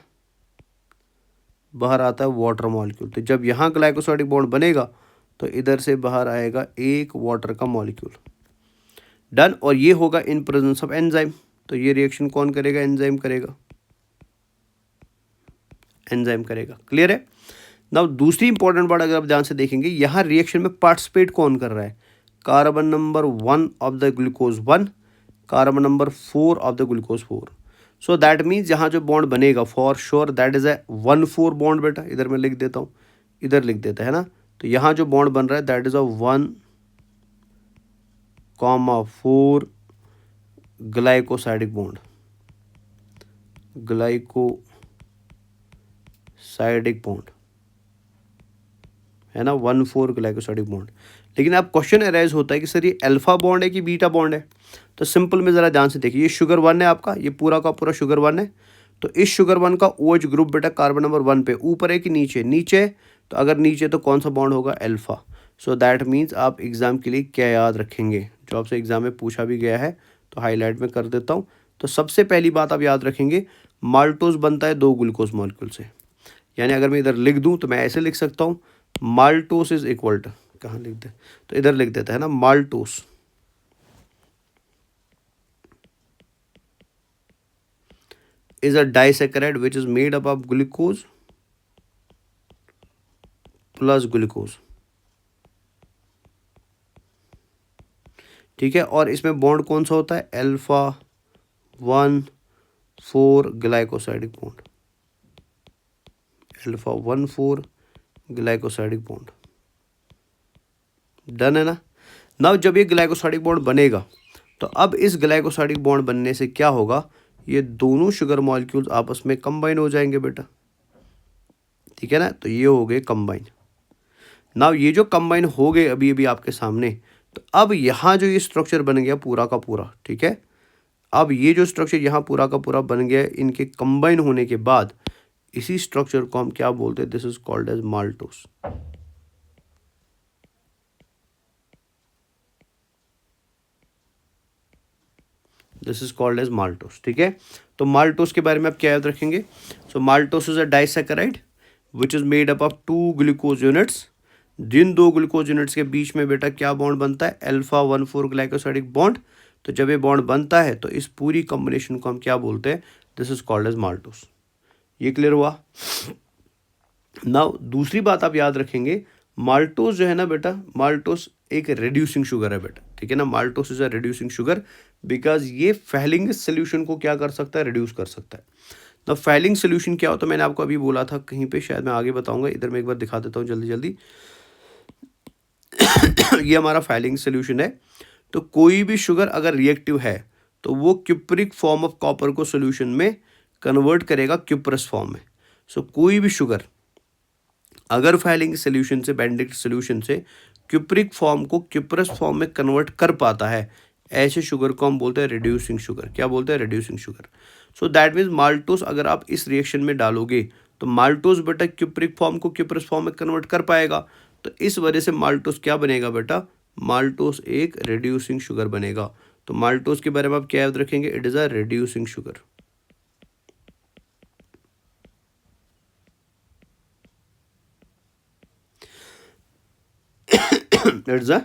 बाहर आता है वाटर मॉलिक्यूल। तो जब यहाँ ग्लाइकोसाइडिक बॉन्ड बनेगा तो इधर से बाहर आएगा एक वाटर का मॉलिक्यूल। डन। और ये होगा इन प्रेजेंस ऑफ एंजाइम। तो ये रिएक्शन कौन करेगा, एंजाइम करेगा, एंजाइम करेगा। क्लियर है। नाउ दूसरी इंपॉर्टेंट बात अगर आप ध्यान से देखेंगे, यहाँ रिएक्शन में पार्टिसिपेट कौन कर रहा है, carbon number 1 of the glucose 1, carbon number 4 of the glucose 4। So that means यहाँ जो बॉन्ड बनेगा for sure that is a 1,4 bond. बेटा इधर मैं लिख देता हूँ, इधर लिख देता है ना, तो यहाँ जो बॉन्ड बन रहा है that is a 1,4 glycosidic bond, glycosidic bond है ना, 1,4 ग्लाइकोसाइडिक बॉन्ड। लेकिन अब क्वेश्चन अराइज होता है कि सर ये अल्फा बॉन्ड है कि बीटा बॉन्ड है। तो सिंपल में ज़रा ध्यान से देखिए, ये शुगर 1 है आपका, ये पूरा का पूरा शुगर 1 है। तो इस शुगर 1 का OH ग्रुप बेटा कार्बन नंबर 1 पे ऊपर है कि नीचे, नीचे। तो अगर नीचे तो कौन सा बॉन्ड होगा, अल्फा। सो दैट मीन्स आप एग्ज़ाम के लिए क्या याद रखेंगे, जो आपसे एग्ज़ाम में पूछा भी गया है तो हाईलाइट में कर देता हूँ। तो सबसे पहली बात आप याद रखेंगे, माल्टोज बनता है 2 ग्लूकोज मॉलिक्यूल से। यानी अगर मैं इधर लिख दूँ तो मैं ऐसे लिख सकता हूँ, माल्टोस इज इक्वल टू, कहाँ लिख दे, तो इधर लिख देता है ना, maltose is a disaccharide which is made up of glucose plus glucose। ठीक है, और इसमें बॉन्ड कौन सा होता है, alpha 1,4 glycosidic bond, alpha 1,4 glycosidic bond. Done है ना। नाउ जब ये ग्लाइकोसाइडिक बॉन्ड बनेगा तो अब इस ग्लाइकोसाइडिक बॉन्ड बनने से क्या होगा, ये दोनों शुगर मॉलिक्यूल्स आपस में कंबाइन हो जाएंगे बेटा। ठीक है ना, तो ये हो गए कंबाइन। नाउ ये जो कंबाइन हो गए अभी अभी आपके सामने, तो अब यहाँ जो ये स्ट्रक्चर बन गया पूरा का पूरा, ठीक है, अब ये जो स्ट्रक्चर यहाँ पूरा का पूरा बन गया इनके कंबाइन होने के बाद, इसी स्ट्रक्चर को हम क्या बोलते हैं, this is called as maltose. This is called as maltose. ठीक है, तो माल्टोस के बारे में आप क्या याद रखेंगे, so maltose is a disaccharide which is made up of 2 glucose units. जिन 2 ग्लूकोज यूनिट्स के बीच में बेटा क्या बॉन्ड बनता है, अल्फा 1,4 ग्लाइकोसाइडिक बॉन्ड। तो जब ये बॉन्ड बनता है तो इस पूरी कॉम्बिनेशन को हम क्या बोलते हैं, this is called as maltose. ये क्लियर हुआ। नाउ दूसरी बात आप याद रखेंगे, माल्टोस जो है ना बेटा, माल्टोस एक रिड्यूसिंग शुगर है बेटा। ठीक है ना, maltose is a reducing sugar because ये फैलिंग सोल्यूशन को क्या कर सकता है, रिड्यूस कर सकता है। ना फैलिंग सोल्यूशन क्या होता है, मैंने आपको अभी बोला था कहीं पे, शायद मैं आगे बताऊंगा, इधर मैं एक बार दिखा देता हूँ जल्दी जल्दी। ये हमारा फैलिंग सोल्यूशन है। तो कोई भी शुगर अगर रिएक्टिव है तो वो क्यूप्रिक फॉर्म ऑफ कॉपर को सोल्यूशन में कन्वर्ट करेगा क्यूप्रस फॉर्म में। सो कोई भी शुगर अगर फैलिंग सोल्यूशन से, बेंडिक्ट सोल्यूशन से क्यूप्रिक फॉर्म को क्यूप्रस फॉर्म में कन्वर्ट कर पाता है, ऐसे शुगर को हम बोलते हैं रिड्यूसिंग शुगर। क्या बोलते हैं, reducing sugar. So that means maltose अगर आप इस रिएक्शन में डालोगे तो माल्टोस बेटा क्यूप्रिक फॉर्म को क्यूप्रस फॉर्म में कन्वर्ट कर पाएगा। तो इस वजह से माल्टोस क्या बनेगा बेटा, माल्टोस एक रिड्यूसिंग शुगर बनेगा। तो माल्टोस के बारे में आप क्या याद रखेंगे, it is a reducing sugar. It's a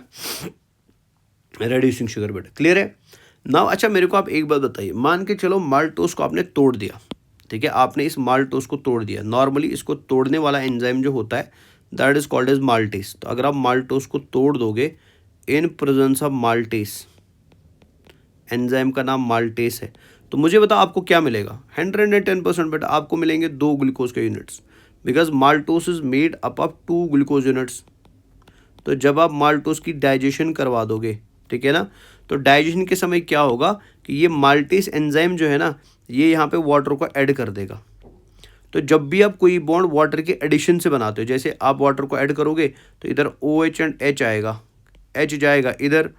reducing sugar बेटा। क्लियर है। नाउ अच्छा मेरे को आप एक बात बताइए, मान के चलो माल्टोस को आपने तोड़ दिया। ठीक है, आपने इस माल्टोस को तोड़ दिया। नॉर्मली इसको तोड़ने वाला एंजाइम जो होता है that is called as maltase. तो अगर आप माल्टोस को तोड़ दोगे in presence of maltase, enzyme का नाम माल्टेस है, तो मुझे बताओ आपको क्या मिलेगा, 110% बेटा आपको मिलेंगे 2 ग्लूकोज के units, because maltose is made up of 2 glucose units. तो जब आप माल्टोस की डाइजेशन करवा दोगे, ठीक है ना, तो डाइजेशन के समय क्या होगा कि ये माल्टेस एंजाइम जो है ना, ये यहाँ पे वाटर को ऐड कर देगा। तो जब भी आप कोई बॉन्ड वाटर के एडिशन से बनाते हो, जैसे आप वाटर को ऐड करोगे तो इधर OH एंड H आएगा, H जाएगा इधर,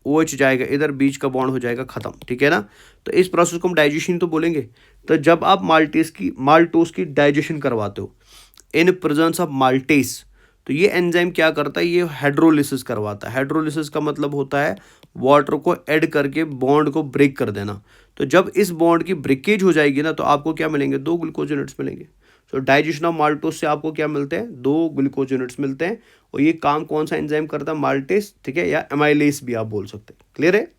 OH जाएगा इधर, बीच का बॉन्ड हो जाएगा ख़त्म। ठीक है ना, तो इस प्रोसेस को हम डाइजेशन तो बोलेंगे। तो जब आप माल्टोस की डाइजेशन करवाते हो इन प्रेजेंस ऑफ माल्टेस, तो ये एंजाइम क्या करता है, ये हाइड्रोलिसिस करवाता है। हाइड्रोलिसिस का मतलब होता है वाटर को ऐड करके बॉन्ड को ब्रेक कर देना। तो जब इस बॉन्ड की ब्रेकेज हो जाएगी ना, तो आपको क्या मिलेंगे, 2 ग्लूकोज यूनिट्स मिलेंगे। सो डाइजेशन ऑफ माल्टोस से आपको क्या मिलते हैं, 2 ग्लूकोज यूनिट्स मिलते हैं। और ये काम कौन सा एंजाइम करता है, माल्टेस। ठीक है, या एमाइलेस भी आप बोल सकते हैं। क्लियर है।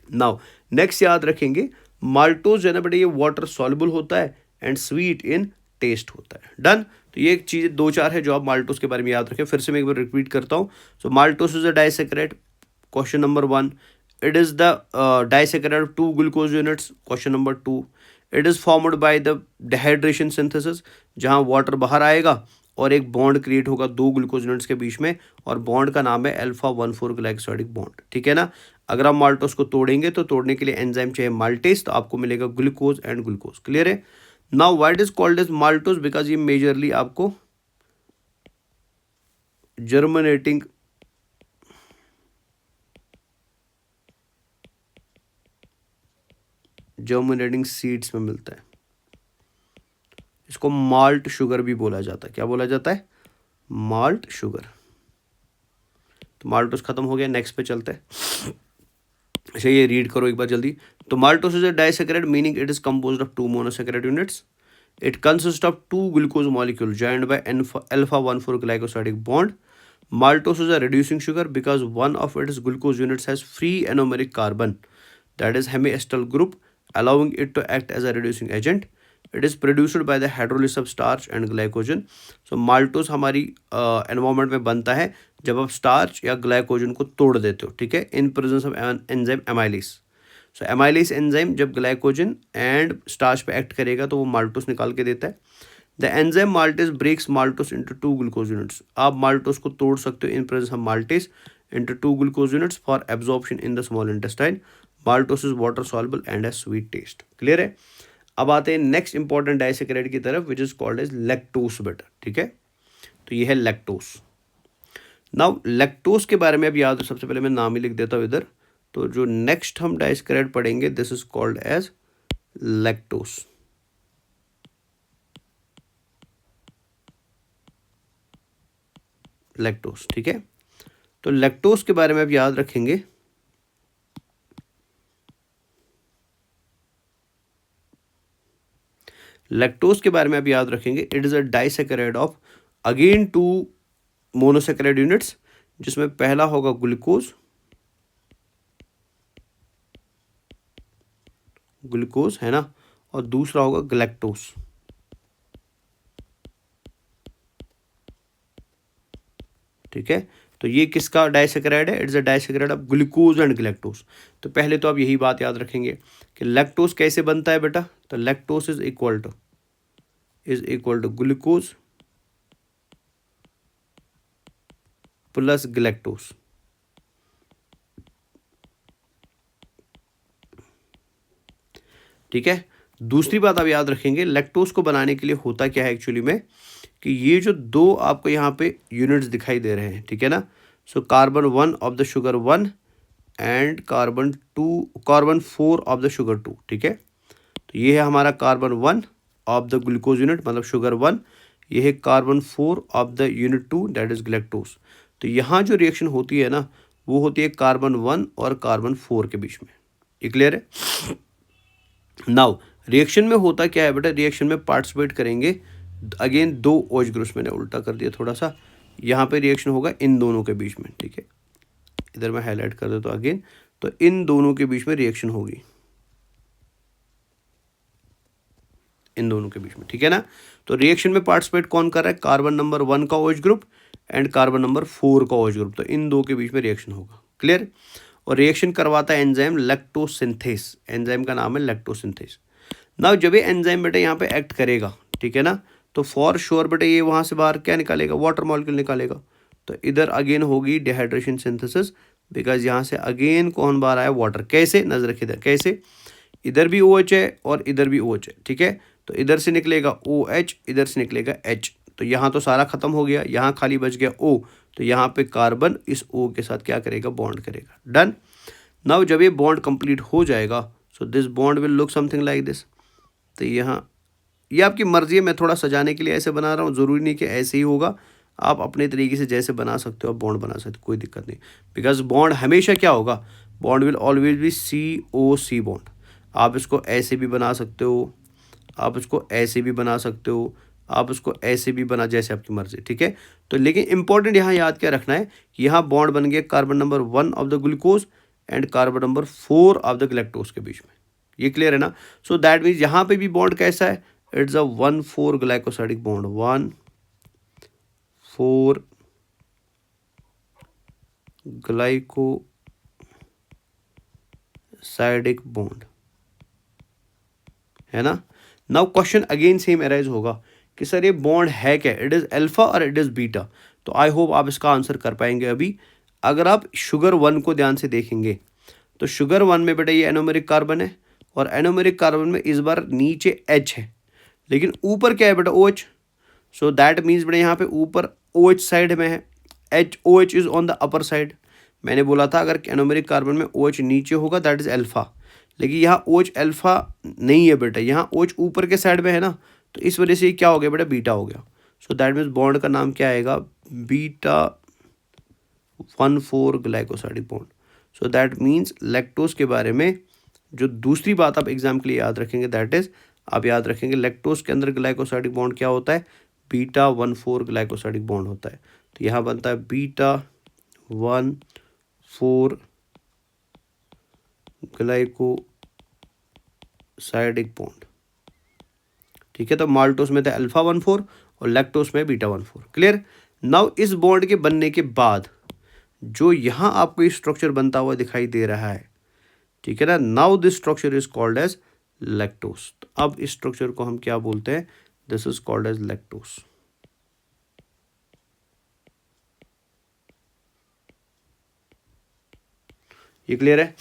नाउ नेक्स्ट याद रखेंगे, माल्टोज जो है ना बेटा, ये वाटर सॉल्युबल होता है एंड स्वीट इन टेस्ट होता है। डन। तो ये एक चीज़ 2-4 है जो आप माल्टोस के बारे में याद रखें। फिर से मैं एक बार रिपीट करता हूँ। So maltose is a disaccharide, question number 1। It is the disaccharide of 2 glucose units, question number 2। It is formed by the dehydration synthesis, जहाँ वाटर बाहर आएगा और एक बॉन्ड क्रिएट होगा 2 ग्लूकोज यूनिट्स के बीच में, और बॉन्ड का नाम है अल्फा 1,4 ग्लाइकोसाइडिक बॉन्ड। ठीक है ना। अगर आप माल्टोस को तोड़ेंगे तो तोड़ने के लिए एंजाइम चाहिए माल्टेस, तो आपको मिलेगा ग्लूकोज एंड ग्लूकोज। क्लियर है। Now what is called as maltose, because ये मेजरली आपको जर्मिनेटिंग सीड्स में मिलता है। इसको माल्ट शुगर भी बोला जाता है। क्या बोला जाता है, माल्ट शुगर। तो माल्टोस खत्म हो गया, नेक्स्ट पे चलते हैं। अच्छा ये रीड करो एक बार जल्दी। तो maltose is a disaccharide meaning it is composed of 2 monosaccharide units. It consists of 2 glucose molecules joined by alpha 1,4 glycosidic bond. Maltose is a reducing sugar because one of its glucose units has free anomeric carbon, that is hemiacetal group, allowing it to act as a reducing agent. It is produced by the hydrolysis of starch and glycogen. So maltose हमारी environment में बनता है जब आप starch या glycogen को तोड़ देते हो, ठीक है, in presence of enzyme amylase. So amylase enzyme जब ग्लाइकोजन एंड स्टार्च पे एक्ट करेगा तो वो माल्टोस निकाल के देता है। The enzyme maltase breaks maltose into 2 glucose units. आप माल्टोस को तोड़ सकते हो in presence of maltase into 2 glucose units for absorption in the small intestine. Maltose is water soluble and has sweet taste. Clear है। अब आते हैं next important disaccharide की तरफ which is called as lactose बेटा, ठीक है। तो ये है लैक्टोस। नाउ लैक्टोस के बारे में अब याद, सबसे पहले मैं नाम ही लिख देता हूँ इधर। तो जो नेक्स्ट हम डाइसैकेराइड पढ़ेंगे this is called as lactose. Lactose, ठीक है। तो लैक्टोस के बारे में अब याद रखेंगे। लैक्टोस के बारे में अब याद रखेंगे it is a disaccharide of again 2 monosaccharide units, जिसमें पहला होगा ग्लूकोज, ग्लूकोज है ना, और दूसरा होगा ग्लैक्टोस, ठीक है। तो ये किसका डाइसैकेराइड है? It's a disaccharide of glucose and galactose. तो पहले तो आप यही बात याद रखेंगे कि लैक्टोस कैसे बनता है बेटा। तो lactose is equal to glucose plus galactose, ठीक है। दूसरी बात आप याद रखेंगे लैक्टोस को बनाने के लिए होता क्या है एक्चुअली में, कि ये जो दो आपको यहाँ पे यूनिट्स दिखाई दे रहे हैं, ठीक है ना। So carbon 1 of the sugar 1 and carbon 4 of the sugar 2, ठीक है। तो ये है हमारा carbon 1 of the glucose unit मतलब शुगर 1, ये है carbon 4 of the unit 2 that is galactose. तो यहाँ जो रिएक्शन होती है ना वो होती है कार्बन 1 और कार्बन 4 के बीच में। ये क्लियर है। नाउ रिएक्शन में होता क्या है बेटा, रिएक्शन में पार्टिसिपेट करेंगे अगेन 2 OH ग्रुप्स, मैंने उल्टा कर दिया थोड़ा सा, यहाँ पे रिएक्शन होगा इन दोनों के बीच में, ठीक है। इधर मैं हाईलाइट कर देता हूँ अगेन, तो इन दोनों के बीच में रिएक्शन होगी, इन दोनों के बीच में, ठीक है ना। तो रिएक्शन में पार्टिसिपेट कौन कर रहा है, कार्बन नंबर 1 का OH group and carbon number 4 का OH ग्रुप, तो इन दो के बीच में रिएक्शन होगा। क्लियर। और रिएक्शन करवाता है एंजाइम लैक्टोसिंथेस, एंजाइम का नाम है लैक्टोसिंथेस। नाउ जब ये एंजाइम बेटा यहाँ पे एक्ट करेगा, ठीक है ना, तो फॉर श्योर बेटा ये वहाँ से बाहर क्या निकालेगा, वाटर मॉलिक्यूल निकालेगा। तो इधर अगेन होगी डिहाइड्रेशन सिंथेसिस, बिकॉज यहाँ से अगेन कौन बाहर आया, वाटर। कैसे, नजर रखिए इधर कैसे, इधर भी OH है और इधर भी OH है, ठीक है। तो इधर से निकलेगा OH, इधर से निकलेगा H, तो यहाँ तो सारा खत्म हो गया, यहाँ खाली बच गया O, तो यहाँ पे कार्बन इस O के साथ क्या करेगा, बॉन्ड करेगा। डन। नाउ जब ये बॉन्ड कंप्लीट हो जाएगा so this bond will look something like this. तो यहाँ ये आपकी मर्जी है, मैं थोड़ा सजाने के लिए ऐसे बना रहा हूँ, ज़रूरी नहीं कि ऐसे ही होगा, आप अपने तरीके से जैसे बना सकते हो आप बॉन्ड बना सकते हो, कोई दिक्कत नहीं। बिकॉज बॉन्ड हमेशा क्या होगा, bond will always be COC bond. आप इसको ऐसे भी बना सकते हो, आप इसको ऐसे भी बना सकते हो, आप इसको ऐसे भी बना, जैसे आपकी मर्जी, ठीक है। तो लेकिन इंपॉर्टेंट यहाँ याद क्या रखना है कि यहाँ बॉन्ड बन गया carbon number 1 of the glucose and carbon number 4 of the galactose के बीच में। ये क्लियर है ना। सो दैट मीन्स यहाँ पे भी बॉन्ड कैसा है, it's a 1,4 glycosidic bond, 1,4 glycosidic bond, है ना। Now question again same arise होगा कि सर ये बॉन्ड है क्या, इट इज़ अल्फा और इट इज़ बीटा। तो आई होप आप इसका आंसर कर पाएंगे अभी। अगर आप शुगर 1 को ध्यान से देखेंगे तो शुगर 1 में बेटा ये एनोमेरिक कार्बन है, और एनोमेरिक कार्बन में इस बार नीचे H है, लेकिन ऊपर क्या है बेटा, OH। सो दैट मीन्स बेटा यहाँ पे ऊपर OH साइड में है, OH is on the upper side. मैंने बोला था अगर एनोमेरिक कार्बन में OH नीचे होगा दैट इज अल्फा, लेकिन यहाँ OH अल्फा नहीं है बेटा, यहाँ OH ऊपर के साइड में है ना, तो इस वजह से ये क्या हो गया बेटा, बीटा हो गया। सो दैट मीन्स बॉन्ड का नाम क्या आएगा, beta 1,4 glycosidic bond. So that means lactose के बारे में जो दूसरी बात आप एग्जाम के लिए याद रखेंगे दैट इज, आप याद रखेंगे लैक्टोज के अंदर ग्लाइकोसाइडिक बॉन्ड क्या होता है, β 1,4 ग्लाइकोसाइडिक बॉन्ड होता है। तो यहाँ बनता है β 1,4 ग्लाइकोसाइडिक बॉन्ड। ठीक है, तो माल्टोस में था α 1,4 और लैक्टोस में β 1,4। क्लियर। नाउ इस बॉन्ड के बनने के बाद जो यहाँ आपको स्ट्रक्चर बनता हुआ दिखाई दे रहा है, ठीक है ना, now this structure is called as lactose. तो अब इस स्ट्रक्चर को हम क्या बोलते हैं, this is called as lactose. ये क्लियर है।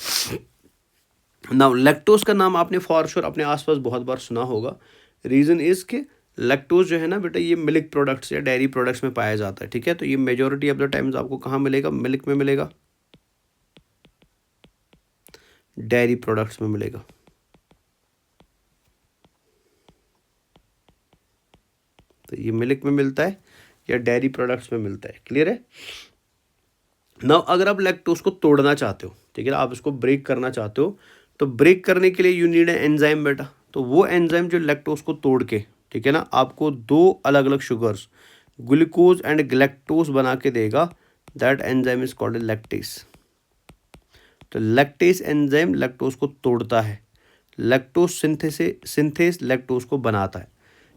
नाउ लैक्टोस का नाम आपने फॉर श्योर अपने आसपास बहुत बार सुना होगा। रीजन इज कि लैक्टोज जो है ना बेटा, ये मिल्क प्रोडक्ट्स या डेयरी प्रोडक्ट्स में पाया जाता है। ठीक है, तो ये मेजोरिटी ऑफ द टाइम्स आपको कहाँ मिलेगा, मिल्क में मिलेगा, डेयरी प्रोडक्ट्स में मिलेगा। तो ये मिल्क में मिलता है या डेयरी प्रोडक्ट्स में मिलता है। क्लियर है। नाउ अगर आप लैक्टोज को तोड़ना चाहते हो, ठीक है ना, आप इसको ब्रेक करना चाहते हो, तो ब्रेक करने के लिए यू नीड एंजाइम बेटा। तो वो एंजाइम जो लैक्टोज को तोड़ के, ठीक है ना, आपको दो अलग अलग शुगर्स ग्लूकोज एंड गैलेक्टोज बना के देगा, that enzyme is called lactase. तो लैक्टेस एंजाइम लैक्टोज को तोड़ता है, लैक्टोज सिंथेस लैक्टोज को बनाता है।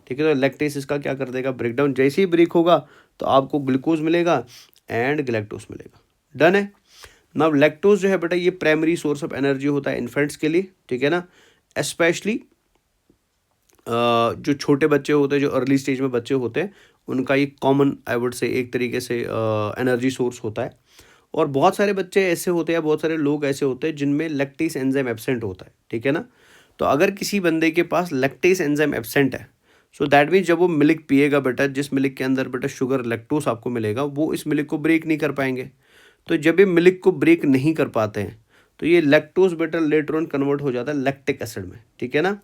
ठीक है, तो लैक्टेस इसका क्या कर देगा, ब्रेकडाउन। जैसे ही ब्रेक होगा तो आपको ग्लूकोज मिलेगा एंड गैलेक्टोज मिलेगा। डन है। नाउ लैक्टोज जो है बेटा, ये प्राइमरी सोर्स ऑफ एनर्जी होता है इन्फेंट्स के लिए। ठीक है ना, स्पेशली जो छोटे बच्चे होते हैं, जो अर्ली स्टेज में बच्चे होते हैं, उनका ये कॉमन आई वुड से एक तरीके से एनर्जी सोर्स होता है। और बहुत सारे बच्चे ऐसे होते हैं, बहुत सारे लोग ऐसे होते हैं जिनमें लैक्टेस एंजाइम एब्सेंट होता है। ठीक है ना, तो अगर किसी बंदे के पास लैक्टेस एंजाइम एब्सेंट है, सो दैट मीन्स जब वो मिल्क पिएगा बेटा, जिस मिल्क के अंदर बेटा शुगर लैक्टोस आपको मिलेगा, वो इस मिल्क को ब्रेक नहीं कर पाएंगे। तो जब ये मिल्क को ब्रेक नहीं कर पाते हैं तो ये लैक्टोज बेटा लेटर ऑन कन्वर्ट हो जाता है लैक्टिक एसिड में। ठीक है ना,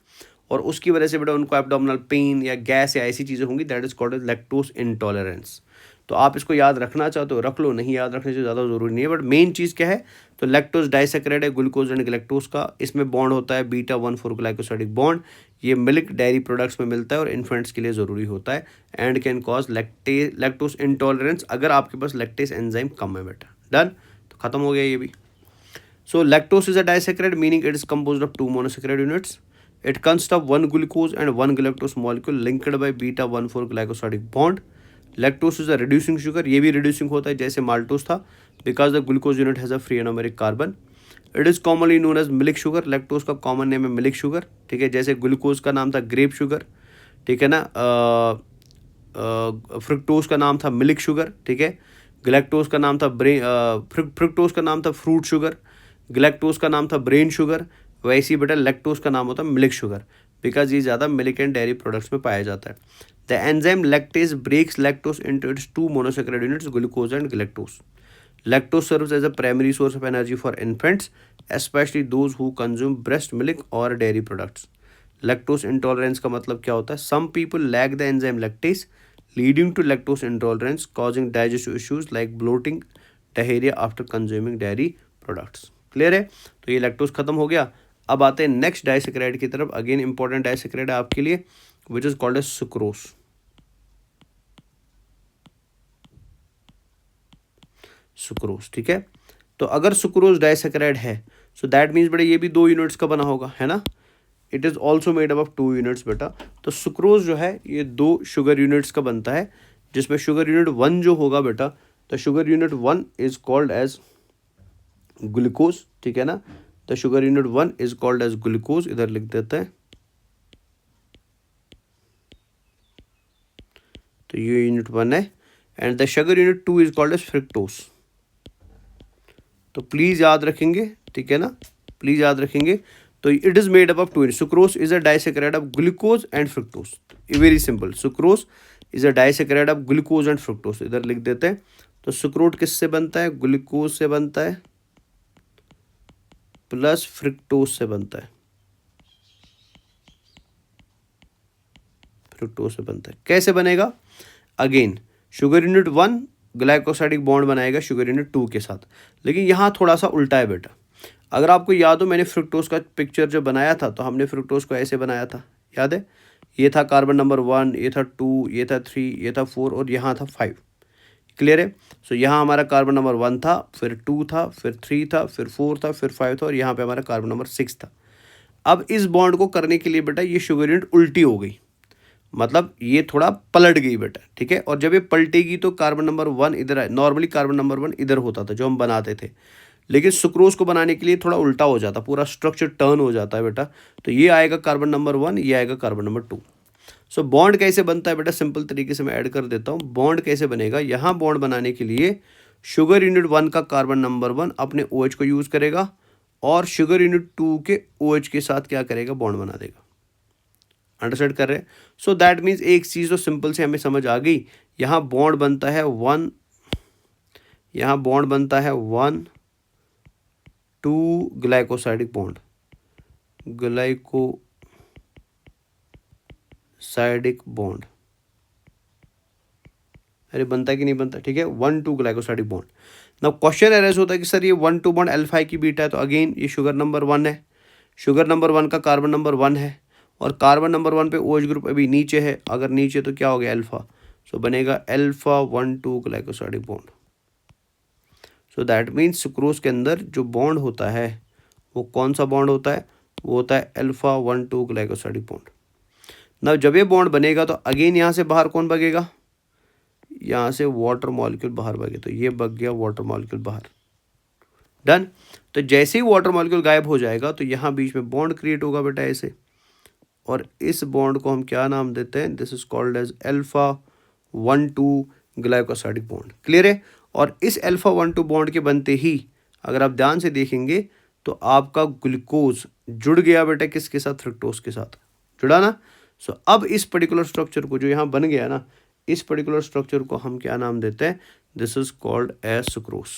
और उसकी वजह से बेटा उनको एब्डोमिनल पेन या गैस या ऐसी चीज़ें होंगी, that is called lactose intolerance. तो आप इसको याद रखना चाहते हो रख लो, नहीं याद रखने से ज़्यादा जरूरी नहीं है। बट मेन चीज़ क्या है, तो लैक्टोज डाइसैकेराइड है, ग्लूकोज एंड गैलेक्टोज का, इसमें बॉन्ड होता है β 1,4 ग्लाइकोसाइडिक बॉन्ड। ये मिल्क डेयरी प्रोडक्ट्स में मिलता है और इन्फेंट्स के लिए ज़रूरी होता है and can cause lactose intolerance अगर आपके पास लैक्टेस एंजाइम कम है बेटा। डन, तो खत्म हो गया ये भी। So lactose is a disaccharide, meaning it is composed of two monosaccharide units. It consists of one glucose and one galactose molecule linked by β 1,4 glycosidic bond. Lactose is a reducing sugar, ये भी reducing होता है जैसे maltose था, because the glucose unit has a free anomeric carbon. It is commonly known as milk sugar. lactose का common name है milk sugar। ठीक है, जैसे ग्लूकोज का नाम था ग्रेप शुगर, ठीक है ना, फ्रुक्टोज का नाम था मिल्क शुगर। ठीक है, गैलेक्टोज का नाम था फ्रुक्टोज का नाम था फ्रूट शुगर, गैलेक्टोज का नाम था ब्रेन शुगर। वैसे ही बेटा लैक्टोज का नाम होता है मिल्क शुगर, बिकॉज ये ज़्यादा मिल्क एंड डेयरी प्रोडक्ट्स में पाया जाता है। The enzyme lactase breaks lactose into its two monosaccharide units glucose and galactose. Lactose serves as a primary source of energy for infants, specially those who consume breast milk और dairy products. Lactose intolerance का मतलब क्या होता है, some people lack the enzyme lactase leading to lactose intolerance, causing digestive issues like bloating, diarrhea after consuming dairy products. Clear है। तो ये lactose खत्म हो गया। अब आते हैं नेक्स्ट डाइसैकेराइड की तरफ। अगेन इंपॉर्टेंट डाइसैकेराइड है आपके लिए, which is called as sucrose. Sucrose, ठीक है। तो अगर सुक्रोज डाइसैकेराइड है, सो दैट मीन्स बेटा ये भी दो यूनिट्स का बना होगा, है ना। It is also made up of two units बेटा। तो सुक्रोज जो है ये दो शुगर यूनिट्स का बनता है, जिसमें शुगर यूनिट 1 जो होगा बेटा, तो sugar unit 1 is called as glucose. ठीक है ना, the sugar unit 1 is called as glucose, इधर लिख देते हैं। तो ये यूनिट 1 है and the sugar unit 2 is called as fructose. तो प्लीज याद रखेंगे, ठीक है ना, प्लीज याद रखेंगे। तो it is made up of two, sucrose is a disaccharide of glucose and fructose. Very simple, sucrose is a disaccharide of glucose and fructose, इधर लिख देते हैं। तो सुक्रोज किससे बनता है, ग्लूकोज से बनता है प्लस फ्रुक्टोज से बनता है, फ्रुक्टोज से बनता है। कैसे बनेगा, again sugar unit 1 glycosidic bond बनाएगा शुगर यूनिट 2 के साथ। लेकिन यहाँ थोड़ा सा उल्टा है बेटा। अगर आपको याद हो मैंने फ्रुक्टोज का पिक्चर जो बनाया था तो हमने फ्रुक्टोज को ऐसे बनाया था, याद है? ये था कार्बन नंबर 1, ये था 2, ये था 3, ये था 4 और यहाँ था 5। क्लियर है? सो यहाँ हमारा कार्बन नंबर 1 था, फिर 2 था, फिर 3 था, फिर 4 था, फिर 5 था और यहाँ पे हमारा कार्बन नंबर 6 था। अब इस बॉन्ड को करने के लिए बेटा ये शुगर यूनिट उल्टी हो गई, मतलब ये थोड़ा पलट गई बेटा, ठीक है? और जब ये पलटेगी तो कार्बन नंबर 1 इधर आए। नॉर्मली कार्बन नंबर 1 इधर होता था जो हम बनाते थे, लेकिन सुक्रोज को बनाने के लिए थोड़ा उल्टा हो जाता, पूरा स्ट्रक्चर टर्न हो जाता है बेटा। तो ये आएगा कार्बन नंबर 1, ये आएगा कार्बन नंबर 2। सो बॉन्ड कैसे बनता है बेटा? सिंपल तरीके से मैं ऐड कर देता हूँ। बॉन्ड कैसे बनेगा? यहाँ बॉन्ड बनाने के लिए शुगर यूनिट 1 का कार्बन नंबर 1 अपने OH को यूज़ करेगा और शुगर यूनिट 2 के OH के साथ क्या करेगा? बॉन्ड बना देगा। अंडरस्टैंड कर रहे हैं? सो दैट मीन्स एक चीज़ तो सिंपल से हमें समझ आ गई। यहाँ बॉन्ड बनता है 1, यहाँ बॉन्ड बनता है 1 2 ग्लाइकोसाइडिक बॉन्ड, ग्लाइकोसाइडिक बॉन्ड। अरे बनता है कि नहीं बनता? ठीक है, 1 2 glycosidic bond. Now question arrays होता है कि सर ये 1 2 बॉन्ड अल्फा की बीटा है, तो अगेन ये शुगर नंबर 1 है, शुगर नंबर 1 का कार्बन नंबर 1 है और कार्बन नंबर 1 पे OH ग्रुप अभी नीचे है। अगर नीचे तो क्या हो गया? अल्फा। सो बनेगा alpha 1 2 glycosidic bond. So that means sucrose के अंदर जो बॉन्ड होता है वो कौन सा बॉन्ड होता है? वो होता है अल्फा 1 2 ग्लाइकोसाइडिक बॉन्ड। ना जब ये बॉन्ड बनेगा तो अगेन यहाँ से बाहर कौन भागेगा? यहाँ से वाटर मॉलिक्यूल बाहर भागे, तो ये भाग गया वाटर मॉलिक्यूल बाहर। डन। तो जैसे ही वाटर मॉलिक्यूल गायब हो जाएगा तो यहाँ बीच में बॉन्ड क्रिएट होगा बेटा ऐसे, और इस बॉन्ड को हम क्या नाम देते हैं? This is called as alpha 1 2 glycosidic bond. Clear है? और इस अल्फा 1 2 बॉन्ड के बनते ही अगर आप ध्यान से देखेंगे तो आपका ग्लूकोज जुड़ गया बेटा किसके साथ? फ्रुक्टोज के साथ जुड़ा ना। सो अब इस पर्टिकुलर स्ट्रक्चर को जो यहाँ बन गया ना, इस पर्टिकुलर स्ट्रक्चर को हम क्या नाम देते हैं? This is called as sucrose.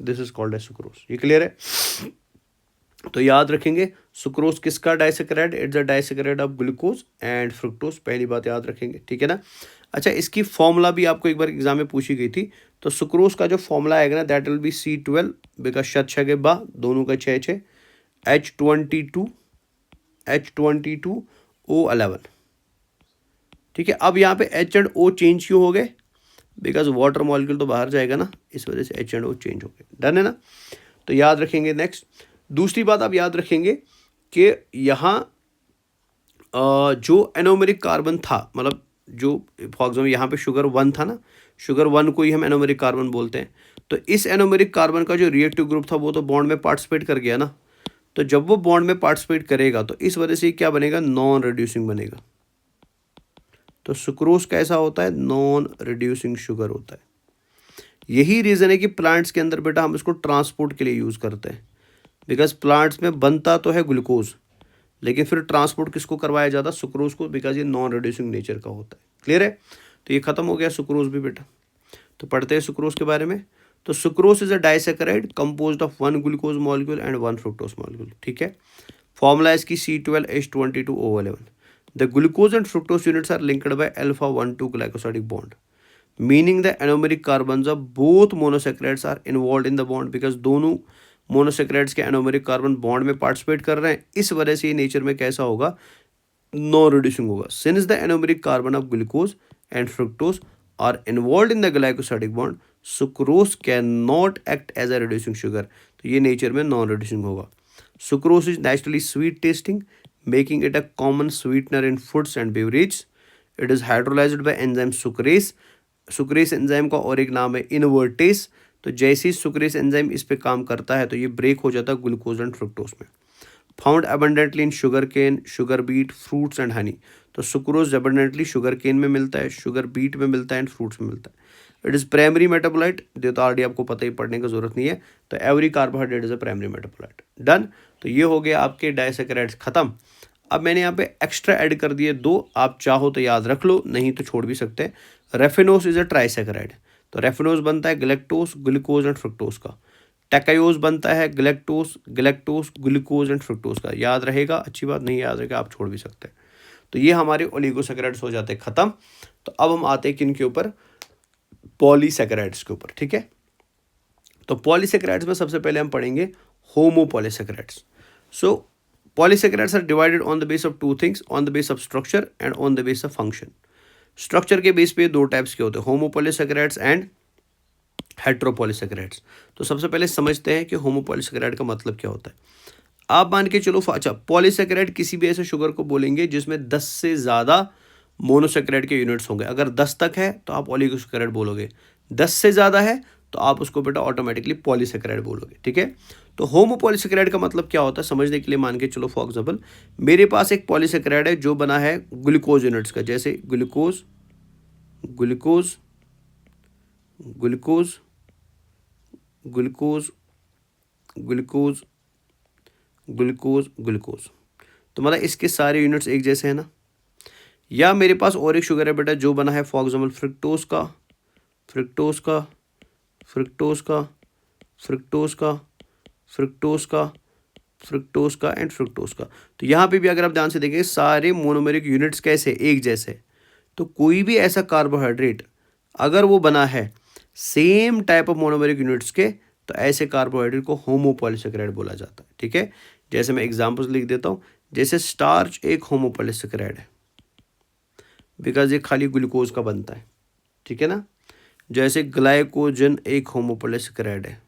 This is called as sucrose. ये क्लियर है? तो याद रखेंगे सुक्रोज किसका disaccharide? It's a disaccharide of glucose and fructose. पहली बात याद रखेंगे, ठीक है ना? अच्छा, इसकी फॉर्मूला भी आपको एक बार एग्जाम में पूछी गई थी। तो सुक्रोज का जो फॉर्मूला आएगा ना, that will be C12 because छः के बा दोनों का 6 H22O11। ठीक है, अब यहाँ पे H एंड O चेंज क्यों हो गए? बिकॉज वाटर मॉलिक्यूल तो बाहर जाएगा ना, इस वजह से H एंड O चेंज हो गए। डन है ना? तो याद रखेंगे। नेक्स्ट दूसरी बात आप याद रखेंगे कि यहाँ जो एनोमेरिक कार्बन था, मतलब जो फॉर एग्जाम्पल यहाँ पे शुगर 1 था ना, शुगर 1 को ही हम एनोमेरिक कार्बन बोलते हैं। तो इस एनोमेरिक कार्बन का जो रिएक्टिव ग्रुप था वो तो बॉन्ड में पार्टिसिपेट कर गया ना। तो जब वो बॉन्ड में पार्टिसिपेट करेगा तो इस वजह से क्या बनेगा? नॉन रिड्यूसिंग बनेगा। तो सुक्रोज कैसा होता है? नॉन रिड्यूसिंग शुगर होता है। यही रीज़न है कि प्लांट्स के अंदर बेटा हम इसको ट्रांसपोर्ट के लिए यूज़ करते हैं, बिकॉज प्लांट्स में बनता तो है ग्लूकोज, लेकिन फिर ट्रांसपोर्ट किसको करवाया जाता? सुक्रोज को, बिकॉज ये नॉन रिड्यूसिंग नेचर का होता है। क्लियर है? तो ये खत्म हो गया सुक्रोज भी बेटा। तो पढ़ते हैं सुक्रोज के बारे में। तो sucrose is a disaccharide composed of 1 glucose molecule and 1 fructose molecule. ठीक है, फॉर्मूला इसकी C12H22O11। The glucose and fructose units are linked by alpha 1 2 glycosidic bond, meaning the anomeric carbons of both monosaccharides are involve in the bond. Because दोनों monosaccharides के anomeric carbon bond में participate कर रहे हैं, इस वजह से ये नेचर में कैसा होगा? नॉन रिड्यूसिंग होगा। Since the anomeric carbon of glucose and fructose are involve in the glycosidic bond, sucrose can not act as a reducing sugar. तो ये नेचर में नॉन रिड्यूसिंग होगा। Sucrose is naturally sweet tasting, making it a common sweetener in foods and beverage. It is hydrolysed by enzyme sucrase. Sucrase enzyme का और एक नाम है invertase. तो जैसे ही सुक्रेज एंजाइम इस पे काम करता है तो ये ब्रेक हो जाता है ग्लूकोज एंड फ्रुक्टोज में। Found abundantly in sugar cane, sugar beet, fruits and honey. तो सुक्रोज अबंडेंटली शुगर केन में मिलता है, शुगर बीट में मिलता है एंड फ्रूट्स में मिलता है। इट इज़ प्राइमरी मेटाबोलाइट, जो तो ऑलरेडी आपको पता ही, पढ़ने की जरूरत नहीं है। तो every carbohydrate is a primary metabolite. Done. तो ये हो गया आपके डाइसेकेराइड्स खत्म। अब मैंने यहाँ पे एक्स्ट्रा ऐड कर दिए 2, आप चाहो तो याद रख लो, नहीं तो छोड़ भी सकते हैं। रेफिनोस इज अ ट्राइसेकेराइड। तो रेफिनोस बनता है गैलेक्टोज, ग्लूकोज एंड फ्रुक्टोज का। टैकायोज बनता है गलेक्टोस ग्लूकोज एंड फ्रुक्टोज का। याद रहेगा, अच्छी बात, नहीं याद रहेगा आप छोड़ भी सकते हैं। तो ये हमारे ओलिगोसैकेराइड्स हो जाते हैं खत्म। तो अब हम आते हैं किन के ऊपर, पॉलीसैकेराइड्स के ऊपर, ठीक है। तो पॉलीसैकेराइड्स में सबसे पहले हम पढ़ेंगे homopolysaccharides. So polysaccharides are divided on the base of two things, on the base of structure and on the base of function. Structure के बेस पे दो टाइप्स के होते हैं, होमोपॉलीसैकेराइड्स एंड हेट्रोपॉलीसैकेराइड्स। तो सबसे पहले समझते हैं कि होमोपॉलीसैकेराइड का मतलब क्या होता है। आप मान के चलो, अच्छा, पॉलीसैकेराइड किसी भी ऐसे शुगर को बोलेंगे जिसमें 10 से ज़्यादा मोनोसैकेराइड के यूनिट्स होंगे। अगर 10 तक है तो आप ओलिगोसैकेराइड बोलोगे, 10 से ज़्यादा है तो आप उसको बेटा ऑटोमेटिकली पॉलीसैकेराइड बोलोगे, ठीक है। तो होमोपॉलीसैकेराइड का मतलब क्या होता है समझने के लिए मान के चलो, फॉर एग्जांपल मेरे पास एक पॉलीसैकेराइड है जो बना है ग्लूकोज यूनिट्स का, जैसे glucose glucose glucose glucose glucose glucose glucose. तो मतलब इसके सारे यूनिट्स एक जैसे हैं ना। या मेरे पास और एक शुगर है बेटा जो बना है फॉर एग्जांपल फ्रुक्टोज का फ्रुक्टोज का फ्रुक्टोज का फ्रुक्टोज का फ्रुक्टोज का फ्रुक्टोज का एंड फ्रुक्टोज का। तो यहाँ पे भी अगर आप ध्यान से देखेंगे सारे मोनोमेरिक यूनिट्स कैसे एक जैसे। तो कोई भी ऐसा कार्बोहाइड्रेट अगर वो बना है same type of monomeric units के, तो ऐसे कार्बोहाइड्रेट को होमोपॉलीसैकेराइड बोला जाता है, ठीक है। जैसे मैं एग्जांपल्स लिख देता हूँ, जैसे स्टार्च एक होमोपॉलीसैकेराइड है बिकॉज ये खाली ग्लूकोज का बनता है, ठीक है ना। जैसे ग्लाइकोजन एक होमोपॉलीसैकेराइड है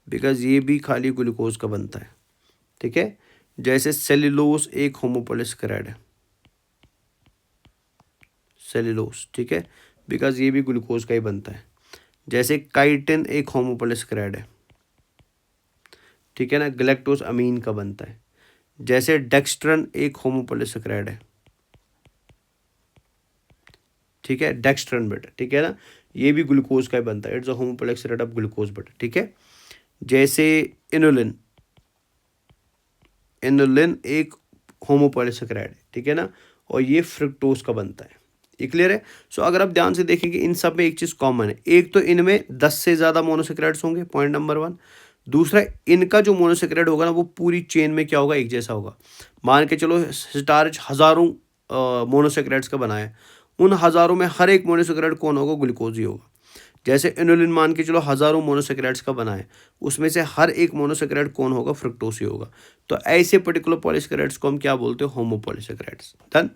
बिकॉज ये भी खाली ग्लूकोज का बनता है, ठीक है। जैसे सेल्यूलोज एक होमोपॉलीसैकेराइड है, सेल्यूलोज, ठीक है, बिकॉज ये भी ग्लूकोज का ही बनता है। जैसे काइटिन एक होमोपॉलीसैकेराइड है, ठीक है ना, गैलेक्टोज अमीन का बनता है। जैसे डेक्स्ट्रन एक होमोपॉलीसैकेराइड है, ठीक है, डेक्स्ट्रन बेटा, ठीक है ना, ये भी ग्लूकोज का ही बनता है, it's a homopolysaccharide of glucose बेटा, ठीक है। जैसे इनुलिन, इनुलिन एक होमोपॉलीसैकेराइड है, ठीक है ना, और ये फ्रुक्टोज का बनता है। ये क्लियर है। सो अगर आप ध्यान से देखेंगे इन सब में एक चीज़ कॉमन है, एक तो इनमें 10 से ज़्यादा मोनोसैकेराइड्स होंगे, पॉइंट नंबर 1। दूसरा, इनका जो मोनोसैकेराइड होगा ना वो पूरी चेन में क्या होगा, एक जैसा होगा। मान के चलो स्टार्च हज़ारों मोनोसैकेराइड्स का बना है, उन हज़ारों में हर एक मोनोसैकेराइड कौन होगा, ग्लूकोज ही होगा। जैसे इनुलिन मान के चलो हज़ारों मोनोसैकेराइड्स का बना है, उसमें से हर एक मोनोसैकेराइड कौन होगा, फ्रुक्टोज ही होगा। तो ऐसे पर्टिकुलर पॉलीसैकेराइड्स को हम क्या बोलते हैं, होमोपॉलीसैकेराइड्स। डन।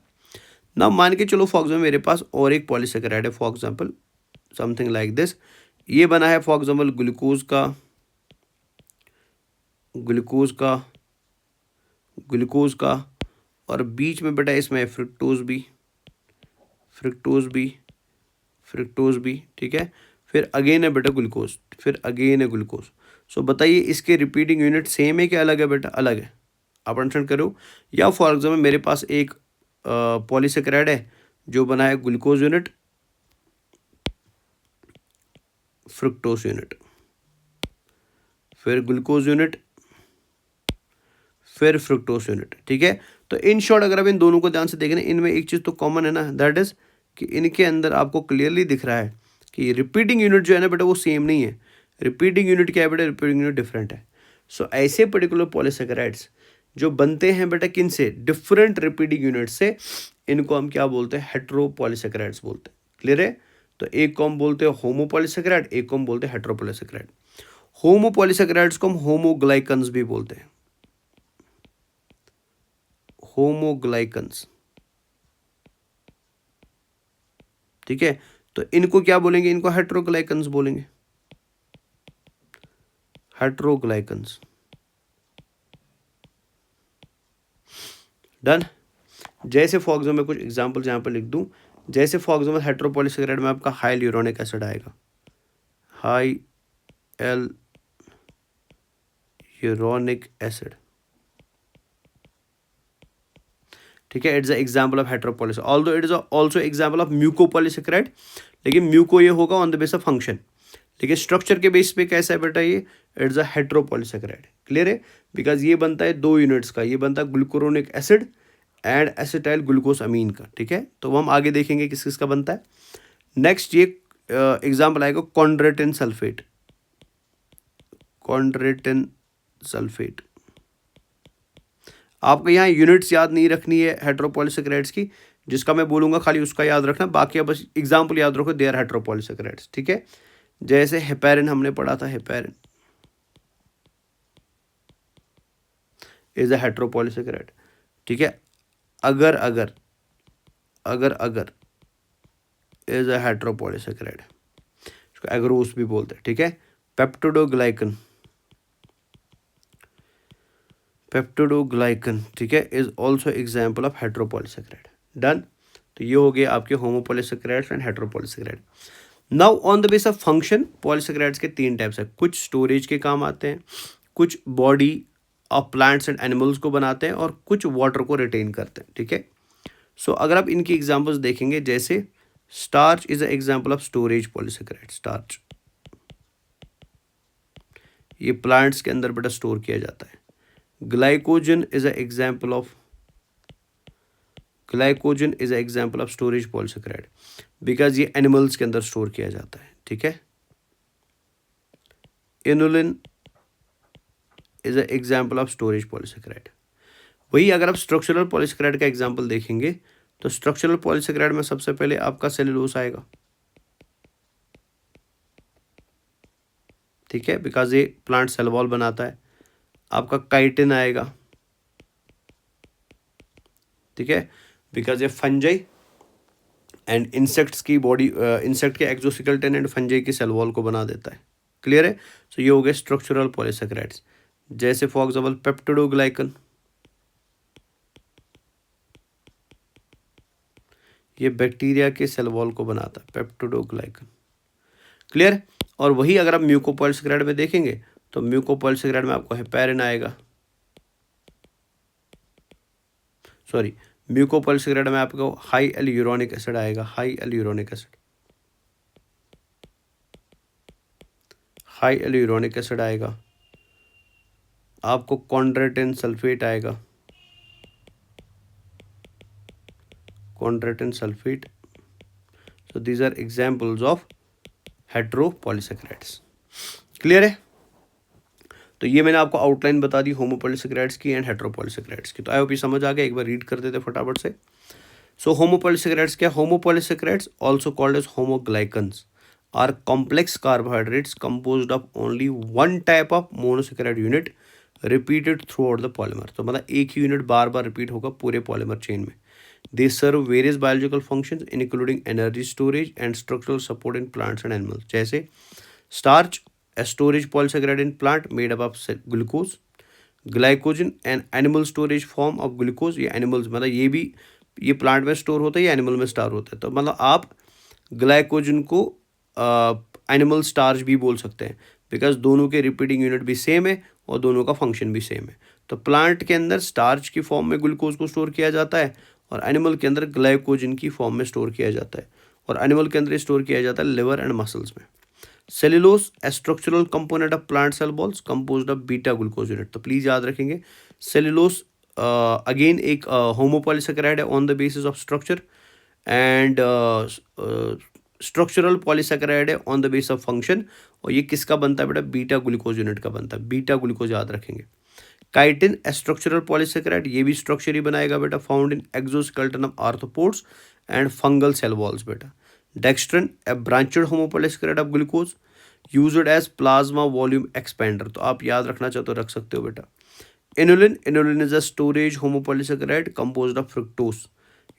ना मान के चलो फॉर एग्जाम्पल मेरे पास और एक पॉलीसैकेराइड है, for example something like this, ये बना है फॉर एग्जाम्पल ग्लूकोज का ग्लूकोज का ग्लूकोज का और बीच में बेटा इसमें फ्रुक्टोज भी फ्रुक्टोज भी फ्रुक्टोज भी, ठीक है। फिर अगेन है बेटा ग्लूकोज, फिर अगेन है ग्लूकोज। सो बताइए इसके रिपीटिंग यूनिट सेम है कि अलग है बेटा, अलग है। आप अंडरस्टैंड करो। या फॉर एग्जाम्पल मेरे पास एक पॉलीसैकेराइड है जो बना है ग्लूकोज यूनिट फ्रुक्टोज यूनिट, फिर ग्लूकोज यूनिट, फिर फ्रुक्टोज यूनिट, ठीक है। तो इन शॉर्ट अगर आप इन दोनों को ध्यान से देखें, इनमें एक चीज़ तो कॉमन है ना, दैट इज कि इनके अंदर आपको क्लियरली दिख रहा है कि रिपीटिंग यूनिट जो है ना बेटा वो सेम नहीं है। रिपीटिंग यूनिट क्या है बेटा, रिपीटिंग यूनिट डिफरेंट है। सो ऐसे पर्टिकुलर पॉलीसैकेराइड्स जो बनते हैं बेटा किन से, डिफरेंट रिपीटिंग यूनिट से, इनको हम क्या बोलते हैं, हेट्रोपॉलीसैकेराइड्स बोलते हैं। क्लियर है। तो एक को हम बोलते हैं होमोपॉलीसैकेराइड, एक को हम बोलते हैं हेट्रोपॉलीसैकेराइड। होमोपॉलीसैकेराइड्स को हम होमोग्लाइकन्स भी बोलते हैं, होमोग्लाइकन्स, ठीक है। तो इनको क्या बोलेंगे, इनको हेट्रोग्लाइकन्स बोलेंगे, हेट्रोग्लाइकन्स। डन। जैसे फॉर एग्जाम्पल मैं कुछ एग्जाम्पल्स यहाँ पर लिख दूँ, जैसे फॉर एग्जाम्पल हेट्रोपॉलीसैकेराइड में आपका हाई यूरोनिक एसिड आएगा, हाई एल यूरोनिक एसिड, ठीक है। It's a example of heteropolysaccharide, although it is also example of mucopolysaccharide, लेकिन म्यूको ये होगा on the base of function, लेकिन स्ट्रक्चर के बेस पे कैसा है बेटा ये, इट्स अ हेट्रोपॉलीसैकेराइड। क्लियर है। बिकॉज ये बनता है दो यूनिट्स का, ये बनता है glucuronic acid and acetyl glucosamine का, ठीक है। तो हम आगे देखेंगे किस किस का बनता है। नेक्स्ट ये एग्जाम्पल आएगा कॉन्ड्रेटिन सल्फेट, कॉन्ड्रेटिन सल्फेट। आपको यहाँ यूनिट्स याद नहीं रखनी है हेटेरोपॉलीसेकेराइड्स की, जिसका मैं बोलूँगा खाली उसका याद रखना, बाकी अब बस एग्जाम्पल याद रखो, दे आर हेटेरोपॉलीसेकेराइड्स, ठीक है। जैसे हेपेरिन हमने पढ़ा था, हेपेरिन इज अ हेटेरोपॉलीसेकेराइड, ठीक है। अगर अगर अगर अगर इज अ हेटेरोपॉलीसेकेराइड, इसको एग्रोस भी बोलते हैं, ठीक है। पेप्टिडोग्लाइकन, पेप्टिडोग्लाइकन, ठीक है, is also example of heteropolysaccharide. Done. तो ये हो गए आपके homopolysaccharides and heteropolysaccharide. Now on the base of function, polysaccharides के 3 टाइप्स है, कुछ स्टोरेज के काम आते हैं, कुछ body of plants and animals को बनाते हैं, और कुछ वाटर को रिटेन करते हैं, ठीक है। सो अगर आप इनकी एग्जांपल्स देखेंगे, जैसे starch is a example of storage polysaccharide. Starch ये प्लांट्स के अंदर बेटा स्टोर किया जाता है। Glycogen is a example of storage polysaccharide, because ये एनिमल्स के अंदर स्टोर किया जाता है, ठीक है। Inulin is a example of storage polysaccharide. वही अगर आप स्ट्रक्चरल पॉलीसेकेराइड का एग्जांपल देखेंगे, तो स्ट्रक्चरल पॉलीसेकेराइड में सबसे पहले आपका सेलुलोस आएगा, ठीक है, बिकॉज ये प्लांट सेल वॉल बनाता है। आपका काइटिन आएगा, ठीक है, बिकॉज ये फंजाई एंड इंसेक्ट्स की बॉडी, इंसेक्ट के एक्सोस्केलेटन एंड फंजाई की सेल वॉल को बना देता है। क्लियर है। सो ये हो गए स्ट्रक्चरल पॉलीसेकेराइड्स। जैसे फॉर एग्जांपल पेप्टिडोग्लाइकन, ये बैक्टीरिया के सेल वॉल को बनाता है, पेप्टिडोग्लाइकन। क्लियर। और वही अगर आप म्यूकोपॉलीसेकेराइड में देखेंगे, तो म्यूकोपॉलीसेकेराइड में आपको हेपेरिन आएगा, सॉरी, म्यूकोपॉलीसेकेराइड में आपको हाई एल यूरोनिक एसिड आएगा, hyaluronic acid, hyaluronic acid आएगा। आपको कॉन्ड्रेटिन सल्फेट आएगा, chondroitin sulphate. So these are examples of heteropolysaccharides. Clear है। तो ये मैंने आपको आउटलाइन बता दी होमोपॉलीसेकेराइड्स की एंड हेटेरोपॉलीसेकेराइड्स की। तो आई होप ये समझ आ गया, एक बार रीड कर देते फटाफट से। सो होमोपॉलीसेकेराइड्स क्या? Homopolysaccharides also called as homoglycans are complex carbohydrates composed of only one type of monosaccharide unit repeated throughout the polymer. तो मतलब एक ही यूनिट बार बार रिपीट होगा पूरे पॉलीमर चेन में। They serve various biological functions including energy storage and structural support in plants and animals. जैसे starch, a storage polysaccharide in plant made up of glucose, glycogen an animal storage form of glucose। ये animals मतलब ये भी ये plant में store होता है, ये animal में स्टोर होता है। तो मतलब आप ग्लाइकोजन को एनिमल स्टार्च भी बोल सकते हैं, बिकॉज दोनों के रिपीटिंग यूनिट भी सेम है और दोनों का फंक्शन भी सेम है। तो प्लांट के अंदर स्टार्च की फॉर्म में ग्लूकोज को स्टोर किया जाता है, और एनिमल के अंदर ग्लाइकोजन की फॉर्म में स्टोर किया जाता है, और एनिमल के अंदर स्टोर किया जाता है लिवर एंड मसल्स में। Cellulose a structural component of plant cell walls composed of beta glucose unit. तो प्लीज याद रखेंगे, सेल्यूलोज अगेन एक होमोपॉलीसेकेराइड है on the basis of structure, and structural polysaccharide है on the base of function. और ये किसका बनता है बेटा? बीटा ग्लूकोज यूनिट का बनता है, बीटा ग्लूकोज याद रखेंगे। काइटिन ए स्ट्रक्चरल पॉलीसेकेराइड, ये भी स्ट्रक्चर ही बनाएगा बेटा, found in exoskeleton of arthropods and fungal cell walls बेटा। Dextrin a branched homopolysaccharide of glucose used as plasma volume expander. तो आप याद रखना चाहो तो रख सकते हो बेटा। Inulin, inulin is a storage homopolysaccharide composed of fructose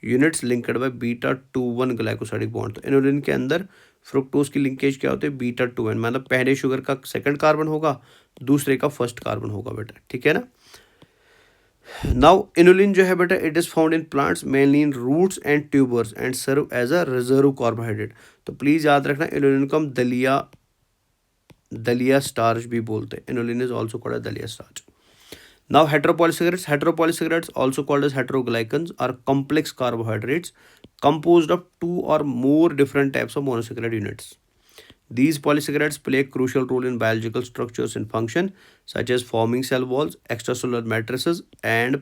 units linked by beta 2,1 glycosidic bond. तो इनुलिन के अंदर फ्रुक्टोज की लिंकेज क्या होती है? बीटा 2,1, मतलब पहले शुगर का सेकंड कार्बन होगा, दूसरे का फर्स्ट कार्बन होगा बेटा, ठीक है ना। नाउ इनुलिन जो है बेटा, it is found in plants mainly in roots and tubers and serve as a reserve carbohydrate. तो प्लीज याद रखना, इनुलिन को हम दलिया स्टार्च भी बोलते हैं। इनुलिन इज ऑल्सो कॉल्ड दलिया starch. Now heteropolysaccharides also called as heteroglycans are complex carbohydrates composed of two or more different types of monosaccharide units. These polysaccharides play a crucial role in biological structures and function such as forming cell walls, extracellular matrices and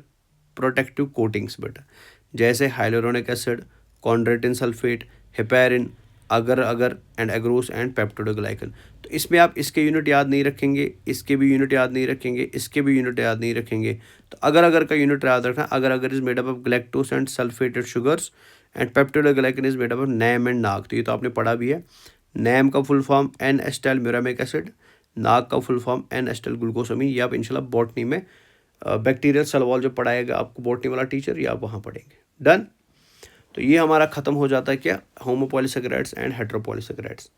protective coatings बेटा। जैसे hyaluronic acid, chondroitin sulfate, heparin अगर अगर and agarose and peptidoglycan. तो इसमें आप इसके unit याद नहीं रखेंगे, इसके भी यूनिट याद नहीं रखेंगे, इसके भी यूनिट याद नहीं रखेंगे। तो अगर का यूनिट याद रखना, agar is made up of galactose and sulphated sugars and peptidoglycan is made up of NAM and NAG. तो ये तो आपने पढ़ा भी है। नैम का full form N acetyl muramic acid, NAG का full form N acetyl glucosamine. ये आप इंशाल्लाह बॉटनी में बैक्टीरियल सेल वॉल जो पढ़ाएगा आपको बॉटनी वाला टीचर, ये आप वहाँ पढ़ेंगे। डन। तो ये हमारा खत्म हो जाता है क्या, होमोपॉलीसेकेराइड्स एंड हेटेरोपॉलीसेकेराइड्स।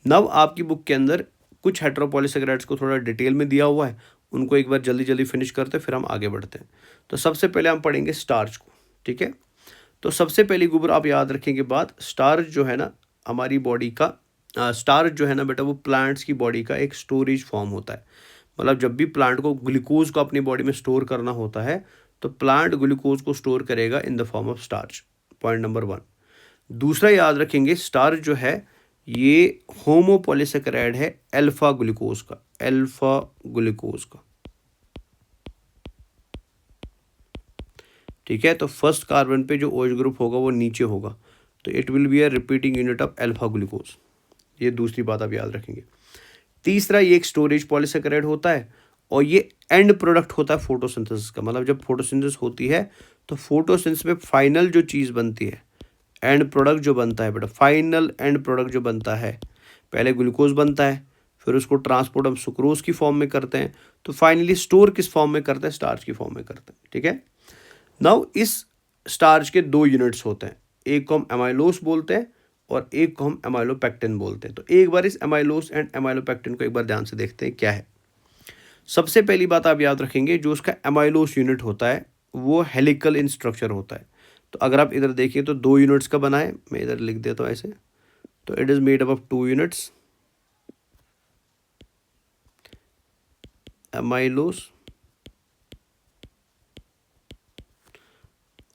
नव आपकी बुक के अंदर कुछ हेटेरोपॉलीसेकेराइड्स को थोड़ा डिटेल में दिया हुआ है, उनको एक बार जल्दी जल्दी फिनिश करते फिर हम आगे बढ़ते हैं। तो सबसे पहले हम पढ़ेंगे स्टार्च को, ठीक है। तो सबसे पहली गुबर आप याद रखेंगे बात, स्टार्च जो है ना हमारी बॉडी का, स्टार्च जो है ना बेटा वो प्लांट्स की बॉडी का एक स्टोरेज फॉर्म होता है। मतलब जब भी प्लांट को ग्लूकोज को अपनी बॉडी में स्टोर करना होता है तो प्लांट ग्लूकोज को स्टोर करेगा in the form of starch, point number 1। दूसरा याद रखेंगे स्टार्च जो है ये होमोपॉलीसेकेराइड है अल्फा ग्लूकोज का, अल्फा ग्लूकोज का, ठीक है। तो फर्स्ट कार्बन पे जो OH ग्रुप होगा वो नीचे होगा, तो it will be a repeating unit of alpha glucose. ये दूसरी बात आप याद रखेंगे। तीसरा, ये एक स्टोरेज पॉलीसेकेराइड होता है और ये एंड प्रोडक्ट होता है फोटोसिंथेसिस का। मतलब जब फोटोसिंथेसिस होती है तो फोटोसिंथेसिस में फाइनल जो चीज़ बनती है, एंड प्रोडक्ट जो बनता है बेटा, फाइनल एंड प्रोडक्ट जो बनता है, पहले ग्लूकोज बनता है, फिर उसको ट्रांसपोर्ट हम सुक्रोज की फॉर्म में करते हैं, तो फाइनली स्टोर किस फॉर्म में करते हैं, स्टार्च की फॉर्म में करते हैं, ठीक है। नाउ इस स्टार्च के 2 यूनिट्स होते हैं, एक को हम एमाइलोस बोलते हैं और एक को हम एमाइलोपेक्टिन बोलते हैं। तो एक बार इस एमाइलोस एंड एमाइलोपेक्टिन को एक बार ध्यान से देखते हैं क्या है। सबसे पहली बात आप याद रखेंगे, जो उसका एमाइलोस यूनिट होता है वो हेलिकल इन स्ट्रक्चर होता है। तो अगर आप इधर देखिए तो 2 यूनिट्स का बना है, मैं इधर लिख देता हूँ ऐसे। तो it is made up of 2 units, amylose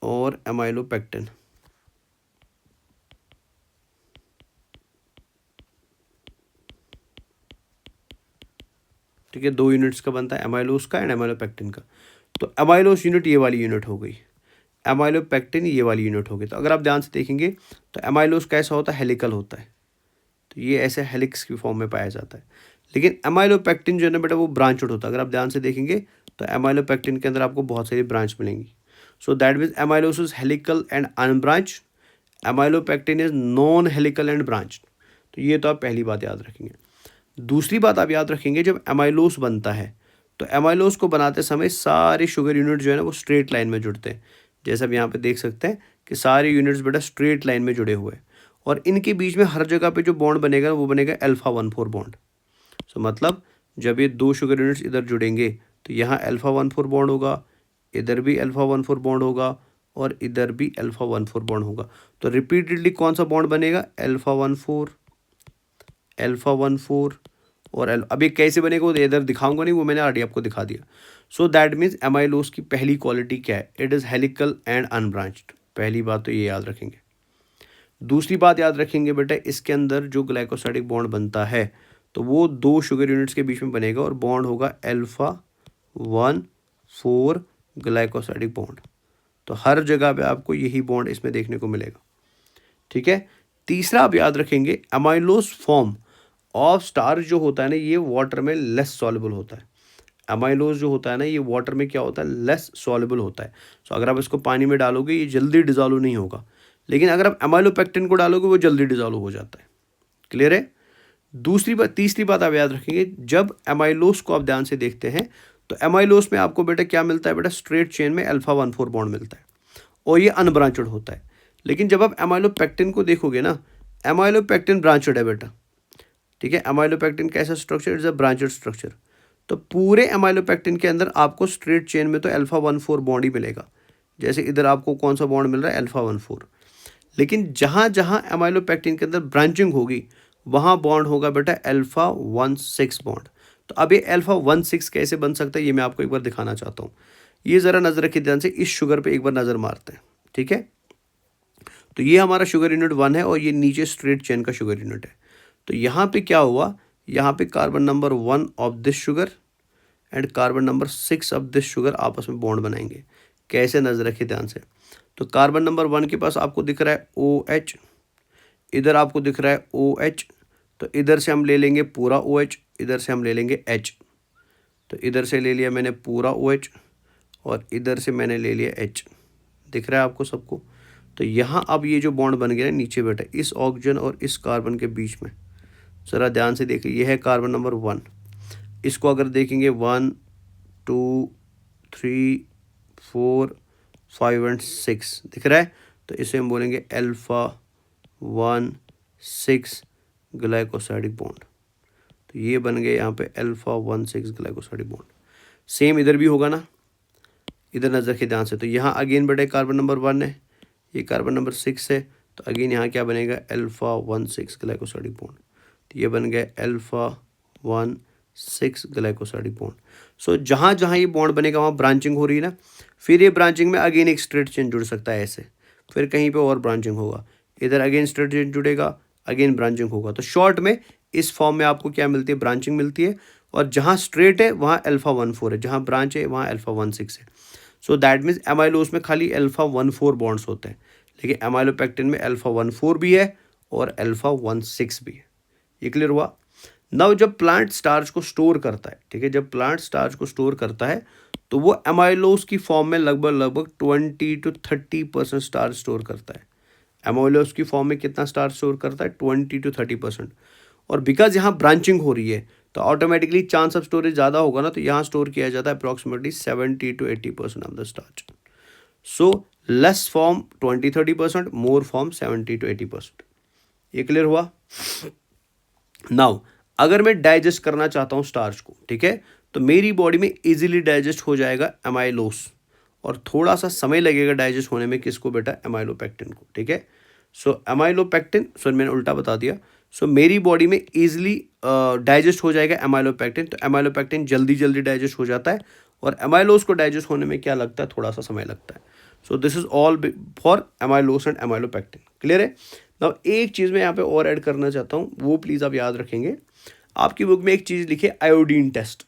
और एमाइलोपेक्टिन, ठीक है। 2 यूनिट्स का बनता है, एमाइलोस का एंड एमाइलोपेक्टिन का। तो एमाइलोस यूनिट ये वाली यूनिट हो गई, एमाइलोपेक्टिन ये वाली यूनिट हो गई। तो अगर आप ध्यान से देखेंगे तो एमाइलोस कैसा होता है, हेलिकल होता है, तो ये ऐसे हेलिक्स की फॉर्म में पाया जाता है। लेकिन एमाइलोपेक्टिन जो है ना बेटा वो ब्रांचड होता है। अगर आप ध्यान से देखेंगे तो एमाइलोपेक्टिन के अंदर आपको बहुत सारी ब्रांच मिलेंगी। So that means amylose is helical and unbranch, amylopectin is non helical and branch. तो ये तो आप पहली बात याद रखेंगे। दूसरी बात आप याद रखेंगे, जब एमाइलोस बनता है तो एमाइलोस को बनाते समय सारे शुगर यूनिट जो है ना वो स्ट्रेट लाइन में जुड़ते हैं। जैसे आप यहाँ पे देख सकते हैं कि सारे यूनिट्स बेटा स्ट्रेट लाइन में जुड़े हुए हैं और इनके बीच में हर जगह पे जो बॉन्ड बनेगा वो बनेगा अल्फा 1,4 बॉन्ड। सो मतलब जब ये 2 शुगर यूनिट्स इधर जुड़ेंगे तो यहाँ अल्फा 1,4 बॉन्ड होगा, इधर भी अल्फा 1,4 बॉन्ड होगा और इधर भी अल्फा 1,4 बॉन्ड होगा। तो रिपीटेडली कौन सा बॉन्ड बनेगा, अल्फा 1,4, अल्फा 1,4 और अब ये कैसे बनेगा वो इधर दिखाऊंगा नहीं, वो मैंने ऑलरेडी आपको दिखा दिया। सो दैट मीन्स एमाइलोस की पहली क्वालिटी क्या है, it is helical and unbranched. पहली बात तो ये याद रखेंगे। दूसरी बात याद रखेंगे बेटा, इसके अंदर जो ग्लाइकोसाइडिक बॉन्ड बनता है तो वो 2 शुगर यूनिट्स के बीच में बनेगा और बॉन्ड होगा अल्फा 1,4 ग्लाइकोसाइडिक बॉन्ड। तो हर जगह पे आपको यही बॉन्ड इसमें देखने को मिलेगा, ठीक है। तीसरा आप याद रखेंगे, अमाइलोस फॉर्म ऑफ स्टार्च जो होता है ना ये वाटर में लेस सॉल्युबल होता है। अमाइलोस जो होता है ना ये वाटर में क्या होता है, लेस सॉल्युबल होता है। सो अगर आप इसको पानी में डालोगे ये जल्दी डिजॉल्व नहीं होगा, लेकिन अगर आप एमाइलोपेक्टिन को डालोगे वो जल्दी डिजॉल्व हो जाता है। क्लियर है। तीसरी बात आप याद रखेंगे, जब एमाइलोस को आप ध्यान से देखते हैं तो एमाइलोस में आपको बेटा क्या मिलता है, बेटा स्ट्रेट चेन में अल्फा 1,4 बॉन्ड मिलता है और ये अनब्रांचड होता है। लेकिन जब आप एमाइलोपेक्टिन को देखोगे ना, एमाइलोपेक्टिन ब्रांचड है बेटा, ठीक है। एमाइलोपेक्टिन कैसा structure, is a branched structure. तो पूरे एमाइलोपेक्टिन के अंदर आपको स्ट्रेट चेन में तो अल्फा 1,4 बॉन्ड ही मिलेगा। जैसे इधर आपको कौन सा बॉन्ड मिल रहा है, अल्फा 1,4। लेकिन जहाँ जहाँ एमाइलोपेक्टिन के अंदर ब्रांचिंग होगी वहाँ बॉन्ड होगा बेटा अल्फा 1,6 बॉन्ड। तो अब ये अल्फा 1,6 कैसे बन सकता है ये मैं आपको एक बार दिखाना चाहता हूँ। ये ज़रा नज़र रखिए ध्यान से, इस शुगर पे एक बार नज़र मारते हैं, ठीक है। तो ये हमारा शुगर यूनिट 1 है और ये नीचे स्ट्रेट चेन का शुगर यूनिट है। तो यहाँ पे क्या हुआ, यहाँ पे carbon number 1 of this sugar and carbon number 6 of this sugar आपस में बॉन्ड बनाएंगे। कैसे, नजर रखिए ध्यान से। तो कार्बन नंबर 1 के पास आपको दिख रहा है OH, इधर आपको दिख रहा है OH, तो इधर से हम ले लेंगे पूरा OH, इधर से हम ले लेंगे H। तो इधर से ले लिया मैंने पूरा OH और इधर से मैंने ले लिया H। दिख रहा है आपको सबको? तो यहाँ अब ये जो बॉन्ड बन गया नीचे बैठा इस ऑक्सीजन और इस कार्बन के बीच में, ज़रा ध्यान से देखिए, ये है कार्बन नंबर 1। इसको अगर देखेंगे 1 2 3 4 5 एंड 6 दिख रहा है, तो इसे हम बोलेंगे अल्फा 1 6 ग्लाइकोसाइडिक बॉन्ड। तो ये बन गए यहाँ पे अल्फा 1 6 ग्लाइकोसाइडिक बॉन्ड। सेम इधर भी होगा ना, इधर नजर रखिए ध्यान से। तो यहाँ अगेन बेटा कार्बन नंबर 1 है, ये कार्बन नंबर 6 है, तो अगेन यहाँ क्या बनेगा अल्फा 1 6 ग्लाइकोसाइडिक बॉन्ड। तो ये बन गया अल्फा 1 6 ग्लाइकोसाइडिक बॉन्ड। सो जहाँ जहाँ ये बॉन्ड बनेगा वहाँ ब्रांचिंग हो रही है ना, फिर ये ब्रांचिंग में अगेन एक स्ट्रेट चेन जुड़ सकता है ऐसे, फिर कहीं पे और ब्रांचिंग होगा, इधर अगेन स्ट्रेट चेन जुड़ेगा, अगेन ब्रांचिंग होगा। तो शॉर्ट में इस फॉर्म में आपको क्या मिलती है, ब्रांचिंग मिलती है। और जहाँ स्ट्रेट है वहाँ अल्फा 1 4 है, जहाँ ब्रांच है वहाँ अल्फा 1 6 है। सो दैट मीन्स एमाइलोस में खाली अल्फा 1 4 बॉन्ड्स होते हैं, लेकिन एमाइलोपेक्टिन में अल्फा 1 4 भी है और अल्फा 1 6 भी है। ये क्लियर हुआ? नव जब प्लांट स्टार्च को स्टोर करता है, ठीक है, जब प्लांट स्टार्च को स्टोर करता है तो वो एमाइलोस की फॉर्म में लगभग 20 to 30% स्टार्च स्टोर करता है। एमाइलोस की फॉर्म में कितना स्टार्च स्टोर करता है, 20 to 30%। और बिकॉज यहाँ ब्रांचिंग हो रही है तो ऑटोमेटिकली चांस ऑफ स्टोरेज ज़्यादा होगा ना, तो यहाँ स्टोर किया जाता है approximately 70 to 80% of the starch. So less form 20-30%, more form 70 to 80%। ये क्लियर हुआ? नाउ अगर मैं डाइजेस्ट करना चाहता हूँ स्टार्च को, ठीक है, तो मेरी बॉडी में इजीली डाइजेस्ट हो जाएगा एमाइलोस, और थोड़ा सा समय लगेगा डाइजेस्ट होने में, किसको बेटा, एमाइलोपेक्टिन को, ठीक है। सो एमाइलोपेक्टिन, सॉरी मैंने उल्टा बता दिया। सो मेरी बॉडी में इजीली डाइजेस्ट हो जाएगा एमाइलोपेक्टिन, तो एमाइलोपेक्टिन जल्दी जल्दी डाइजेस्ट हो जाता है, और एमाइलोस को डाइजेस्ट होने में क्या लगता है, थोड़ा सा समय लगता है। So this is all for amylose and amylopectin. Clear है? अब एक चीज़ मैं यहाँ पे और ऐड करना चाहता हूँ, वो प्लीज़ आप याद रखेंगे। आपकी बुक में एक चीज़ लिखी है आयोडीन टेस्ट,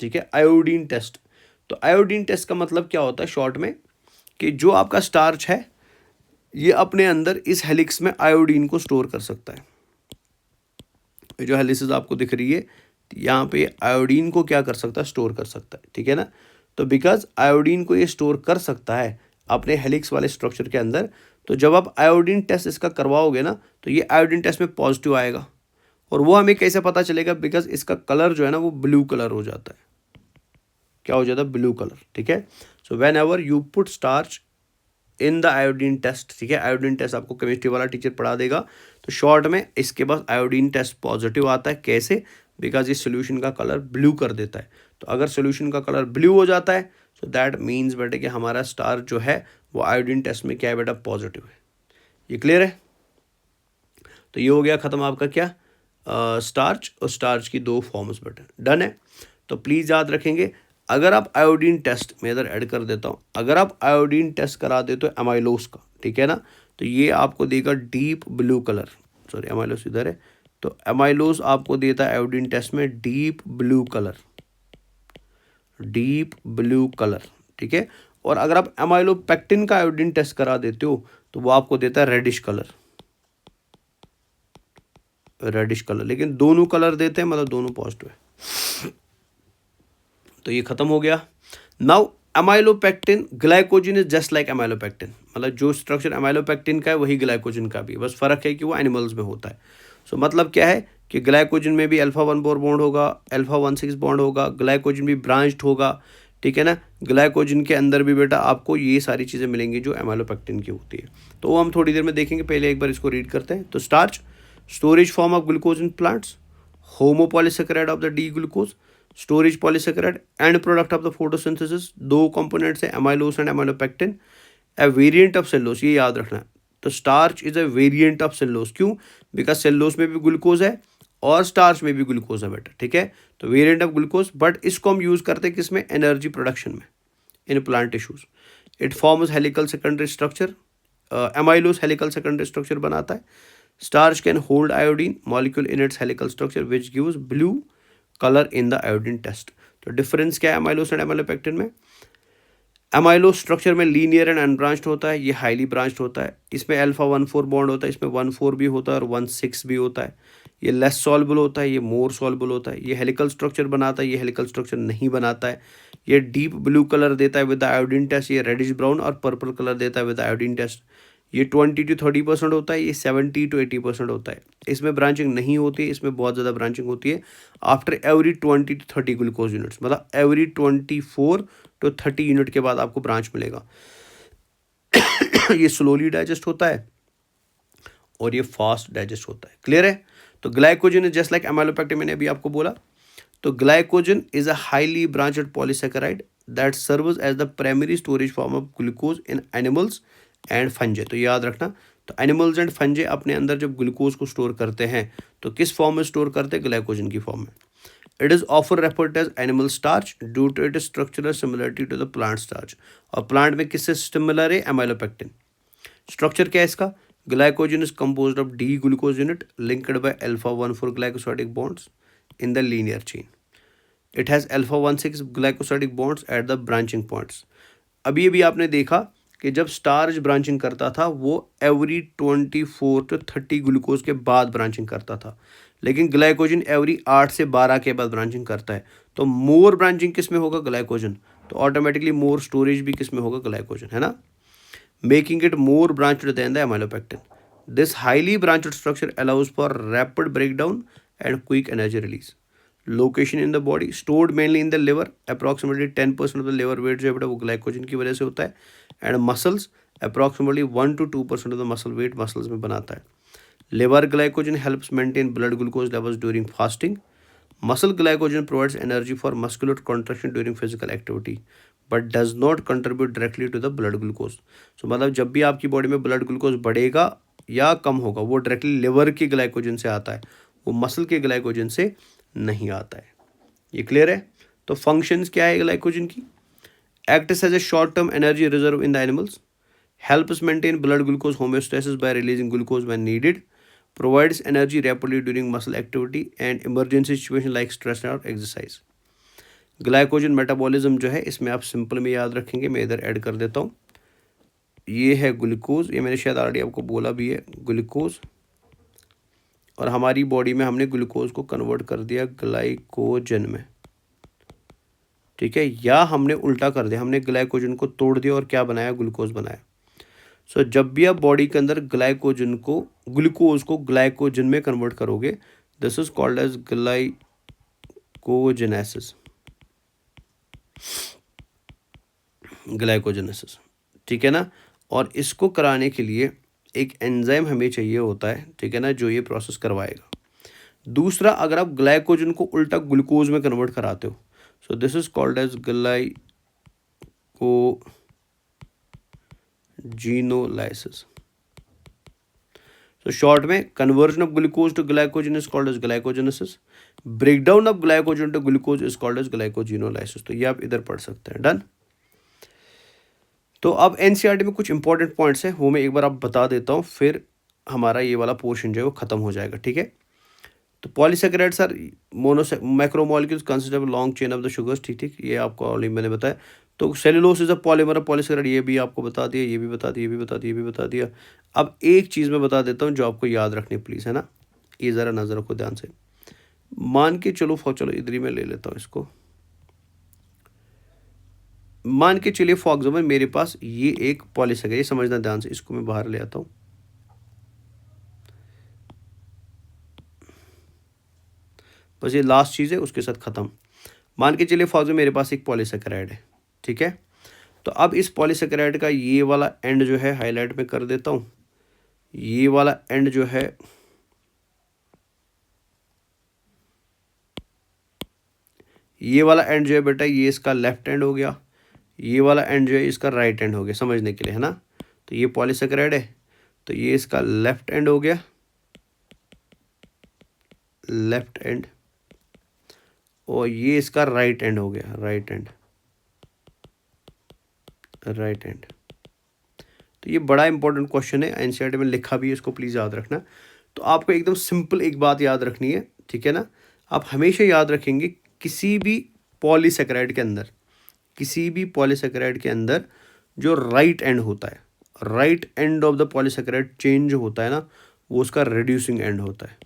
ठीक है, आयोडीन टेस्ट। तो आयोडीन टेस्ट का मतलब क्या होता है शॉर्ट में, कि जो आपका स्टार्च है ये अपने अंदर इस हेलिक्स में आयोडीन को स्टोर कर सकता है। ये जो हेलिसेस आपको दिख रही है यहाँ पे, आयोडीन को क्या कर सकता है, स्टोर कर सकता है, ठीक है ना। तो बिकॉज आयोडीन को ये स्टोर कर सकता है अपने हेलिक्स वाले स्ट्रक्चर के अंदर, तो जब आप आयोडीन टेस्ट इसका करवाओगे ना, तो ये आयोडीन टेस्ट में पॉजिटिव आएगा। और वो हमें कैसे पता चलेगा, बिकॉज इसका कलर जो है ना वो ब्लू कलर हो जाता है। क्या हो जाता है, ब्लू कलर, ठीक है। So whenever you put starch in the iodine test, ठीक है, आयोडीन टेस्ट आपको केमिस्ट्री वाला टीचर पढ़ा देगा, तो शॉर्ट में इसके पास आयोडीन टेस्ट पॉजिटिव आता है। कैसे? बिकॉज ये सोल्यूशन का कलर ब्लू कर देता है। तो अगर सोल्यूशन का कलर ब्लू हो जाता है, सो दैट मीन्स बेटा कि हमारा स्टार जो है वो आयोडीन टेस्ट में क्या है बेटा, पॉजिटिव है। ये क्लियर है? तो ये हो गया ख़त्म आपका क्या, स्टार्च और स्टार्च की दो फॉर्म्स बेटा, डन है। तो प्लीज़ याद रखेंगे, अगर आप आयोडीन टेस्ट, मैं इधर ऐड कर देता हूँ, अगर आप आयोडीन टेस्ट करा देते हो एमाइलोस का, ठीक है ना, तो ये आपको देगा डीप ब्लू कलर। सॉरी एमाइलोस इधर है, तो एमाइलोस आपको देता है आयोडीन टेस्ट में deep blue colour, deep blue colour, ठीक है। और अगर आप एमाइलोपेक्टिन का आयोडीन टेस्ट करा देते हो तो वो आपको देता है रेडिश कलर, रेडिश कलर। लेकिन दोनों कलर देते हैं, मतलब दोनों पॉजिटिव है। तो ये खत्म हो गया। Now amylopectin, glycogen is just like amylopectin, मतलब जो स्ट्रक्चर एमाइलोपेक्टिन का है वही ग्लाइकोजन का भी है, बस फर्क है कि वो एनिमल्स में होता है। सो मतलब क्या है कि ग्लाइकोजन में भी अल्फा 1 4 बॉन्ड होगा, अल्फा 1 6 बॉन्ड होगा, ग्लाइकोजन भी ब्रांच्ड होगा, ठीक है ना। ग्लाइकोजन के अंदर भी बेटा आपको ये सारी चीज़ें मिलेंगी जो एमाइलोपेक्टिन की होती है। तो वो हम थोड़ी देर में देखेंगे, पहले एक बार इसको रीड करते हैं। तो starch, storage form of glucose in plants, homopolysaccharide of the D glucose, storage polysaccharide, end product of the photosynthesis. दो कंपोनेंट्स है amylose and amylopectin. A variant of cellulose, ये याद रखना है। तो starch is a variant of cellulose, क्यों? Because cellulose में भी ग्लूकोज है और स्टार्च में भी ग्लूकोज है बेटा, ठीक है। तो वेरिएंट ऑफ ग्लूकोज, बट इसको हम यूज करते हैं किसमें, एनर्जी प्रोडक्शन में, in plant tissues. It forms helical secondary structure, amylose helical secondary structure बनाता है। Starch can hold iodine molecule in its helical structure which gives blue colour in the iodine test. तो difference क्या है amylose and amylopectin में? Amylo structure में linear and unbranched होता है, ये हाईली ब्रांच्ड होता है। इसमें अल्फा 1,4 बॉन्ड होता है, इसमें 1,4 भी होता है और 1,6 भी होता है। ये लेस सॉल्युबल होता है, ये मोर सॉल्युबल होता है। ये हेलिकल स्ट्रक्चर बनाता है, ये हेलिकल स्ट्रक्चर नहीं बनाता है। ये डीप ब्लू कलर देता है विद द आयोडीन टेस्ट, ये रेडिश ब्राउन और पर्पल कलर देता है विद द आयोडीन टेस्ट। ये 20 to 30% होता है, ये 70 to 80% होता है। इसमें ब्रांचिंग नहीं होती है, इसमें बहुत ज़्यादा ब्रांचिंग होती है after every 20 to 30 glucose units, मतलब एवरी 24 to 30 यूनिट के बाद आपको ब्रांच मिलेगा। ये स्लोली डाइजेस्ट होता है और ये फास्ट डाइजेस्ट होता है। क्लियर है? तो glycogen is just like amylopectin, मैंने अभी आपको बोला। तो glycogen is a highly branched polysaccharide that serves as the primary storage form of glucose in animals and fungi. तो याद रखना, तो एनिमल्स एंड फंजे अपने अंदर जब ग्लूकोज को स्टोर करते हैं तो किस फॉर्म में स्टोर करते हैं? ग्लाइकोजन की फॉर्म में। इट इज ऑफर referred as animal starch due to it structural similarity to the plant starch. और प्लांट में किससे सिमिलर है? एमाइलोपेक्टिन। स्ट्रक्चर क्या है इसका? Glycogen is composed of D glucose unit linked by alpha 1,4 glycosidic bonds in the linear chain. It has alpha 1,6 glycosidic bonds at the branching points. अभी आपने देखा कि जब स्टार्च ब्रांचिंग करता था वो एवरी 24 to 30 ग्लूकोज के बाद ब्रांचिंग करता था, लेकिन ग्लाइकोजन एवरी 8 से 12 के बाद ब्रांचिंग करता है। तो मोर ब्रांचिंग किस में होगा? ग्लाइकोजन। तो ऑटोमेटिकली मोर स्टोरेज भी किस में होगा? ग्लाइकोजन, है ना, making it more branched than the amylopectin. This highly branched structure allows for rapid breakdown and quick energy release. Location in the body, stored mainly in the liver, approximately 10% of the liver weight जो है बेटा वो glycogen की वजह से होता है। And muscles, approximately 1 to 2% of the muscle weight muscles में बनाता है। Liver glycogen helps maintain blood glucose levels during fasting. Muscle glycogen provides energy for muscular contraction during physical activity but does not contribute directly to the blood glucose. So मतलब जब भी आपकी body में blood glucose बढ़ेगा या कम होगा वो directly liver की ग्लाइकोजन से आता है, वो मसल के ग्लाइकोजन से नहीं आता है। ये क्लियर है? तो फंक्शंस क्या है ग्लाइकोजन की? Acts as a short term energy reserve in the animals, helps maintain blood glucose homeostasis by releasing glucose when needed, provides energy rapidly during muscle activity and emergency situation like stress और exercise. Glycogen metabolism जो है इसमें आप simple में याद रखेंगे, मैं इधर ऐड कर देता हूँ। ये है ग्लूकोज, ये मैंने शायद ऑलरेडी आपको बोला भी है, ग्लूकोज, और हमारी बॉडी में हमने ग्लूकोज को कन्वर्ट कर दिया ग्लाइकोजन में, ठीक है, या हमने उल्टा कर दिया, हमने ग्लाइकोजन को तोड़ दिया और क्या बनाया? ग्लूकोज बनाया। सो जब भी आप बॉडी के अंदर ग्लूकोज को ग्लाइकोजन में कन्वर्ट करोगे, this is called as glycogenesis, glycogenesis, ठीक है ना। और इसको कराने के लिए एक एंजाइम हमें चाहिए होता है, ठीक है ना, जो ये प्रोसेस करवाएगा। दूसरा, अगर आप ग्लाइकोजन को उल्टा ग्लूकोज में कन्वर्ट कराते हो, so this is called as glycogenolysis. तो शॉर्ट में conversion of glucose to glycogen is called as glycogenesis, breakdown of glycogen to glucose is called as glycogenolysis. तो ये आप इधर पढ़ सकते हैं। डन। तो अब एनसीईआरटी में कुछ इंपॉर्टेंट पॉइंट्स हैं, वो मैं एक बार आप बता देता हूँ, फिर हमारा ये वाला पोर्शन जो है वो खत्म हो जाएगा, ठीक है। तो polysaccharides are macromolecules consist of long chain of the sugars, ठीक, ये आपको ऑलरेडी मैंने बताया। तो cellulose is a polymer of polysaccharide, ये भी आपको बता दिया, ये भी बता दिया, ये भी बता दिया, ये भी बता दिया। अब एक चीज़ मैं बता देता हूँ जो आपको याद रखनी प्लीज़, है ना, ये ज़रा नज़र रखो ध्यान से। मान के चलो इधर ही मैं ले लेता हूँ इसको। मान के चलिए फॉर एग्जाम्पल मेरे पास ये एक पॉलीसेकेराइड, ये समझना ध्यान से, इसको मैं बाहर ले आता हूँ। बस ये लास्ट चीज़ है, उसके साथ ख़त्म। मान के चलिए फॉर एग्जाम्पल मेरे पास एक पॉलीसेकेराइड है, ठीक है। तो अब इस पॉलीसेकेराइड का ये वाला एंड जो है हाईलाइट में कर देता हूँ, ये वाला एंड जो है बेटा ये इसका लेफ्ट एंड हो गया, ये वाला एंड जो है इसका राइट एंड हो गया, समझने के लिए, है ना। तो ये पॉलीसेकेराइड है, तो ये इसका लेफ्ट एंड हो गया, लेफ्ट एंड, और ये इसका राइट एंड हो गया, राइट एंड। तो ये बड़ा इंपॉर्टेंट क्वेश्चन है, एनसीईआरटी में लिखा भी है, इसको प्लीज़ याद रखना। तो आपको एकदम सिंपल एक बात याद रखनी है, ठीक है ना। आप हमेशा याद रखेंगे किसी भी पॉलीसेकेराइड के अंदर किसी भी पॉलीसेकेराइड के अंदर जो राइट एंड होता है, right end of the polysaccharide chain जो होता है ना, वो उसका रिड्यूसिंग एंड होता है,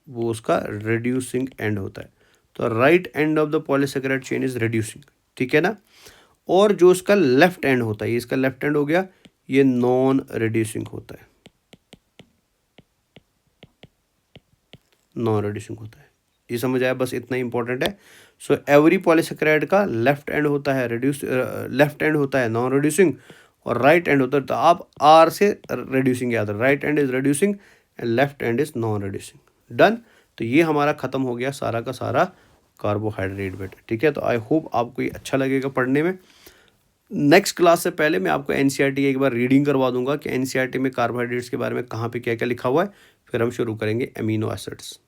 वो उसका रिड्यूसिंग एंड होता है। तो right end of the polysaccharide chain is reducing, ठीक है ना। और जो इसका लेफ्ट एंड होता है, ये इसका लेफ्ट एंड हो गया, ये नॉन रिड्यूसिंग होता है, नॉन रिड्यूसिंग होता है। ये समझ आया, बस इतना ही इंपॉर्टेंट है। सो एवरी पॉलीसेकेराइड का लेफ्ट एंड होता है रिड्यूस, लेफ्ट एंड होता है नॉन रिड्यूसिंग, और राइट एंड होता है, तो आप आर से रिड्यूसिंग याद है, right and is reducing and left and is non reducing. Done. तो ये हमारा खत्म हो गया सारा का सारा कार्बोहाइड्रेट बेटा, ठीक है। तो आई होप आपको ये अच्छा लगेगा पढ़ने में। नेक्स्ट क्लास से पहले मैं आपको एनसीईआरटी एक बार रीडिंग करवा दूंगा कि एनसीईआरटी में कार्बोहाइड्रेट्स के बारे में कहाँ पे क्या क्या लिखा हुआ है, फिर हम शुरू करेंगे अमीनो एसिड्स।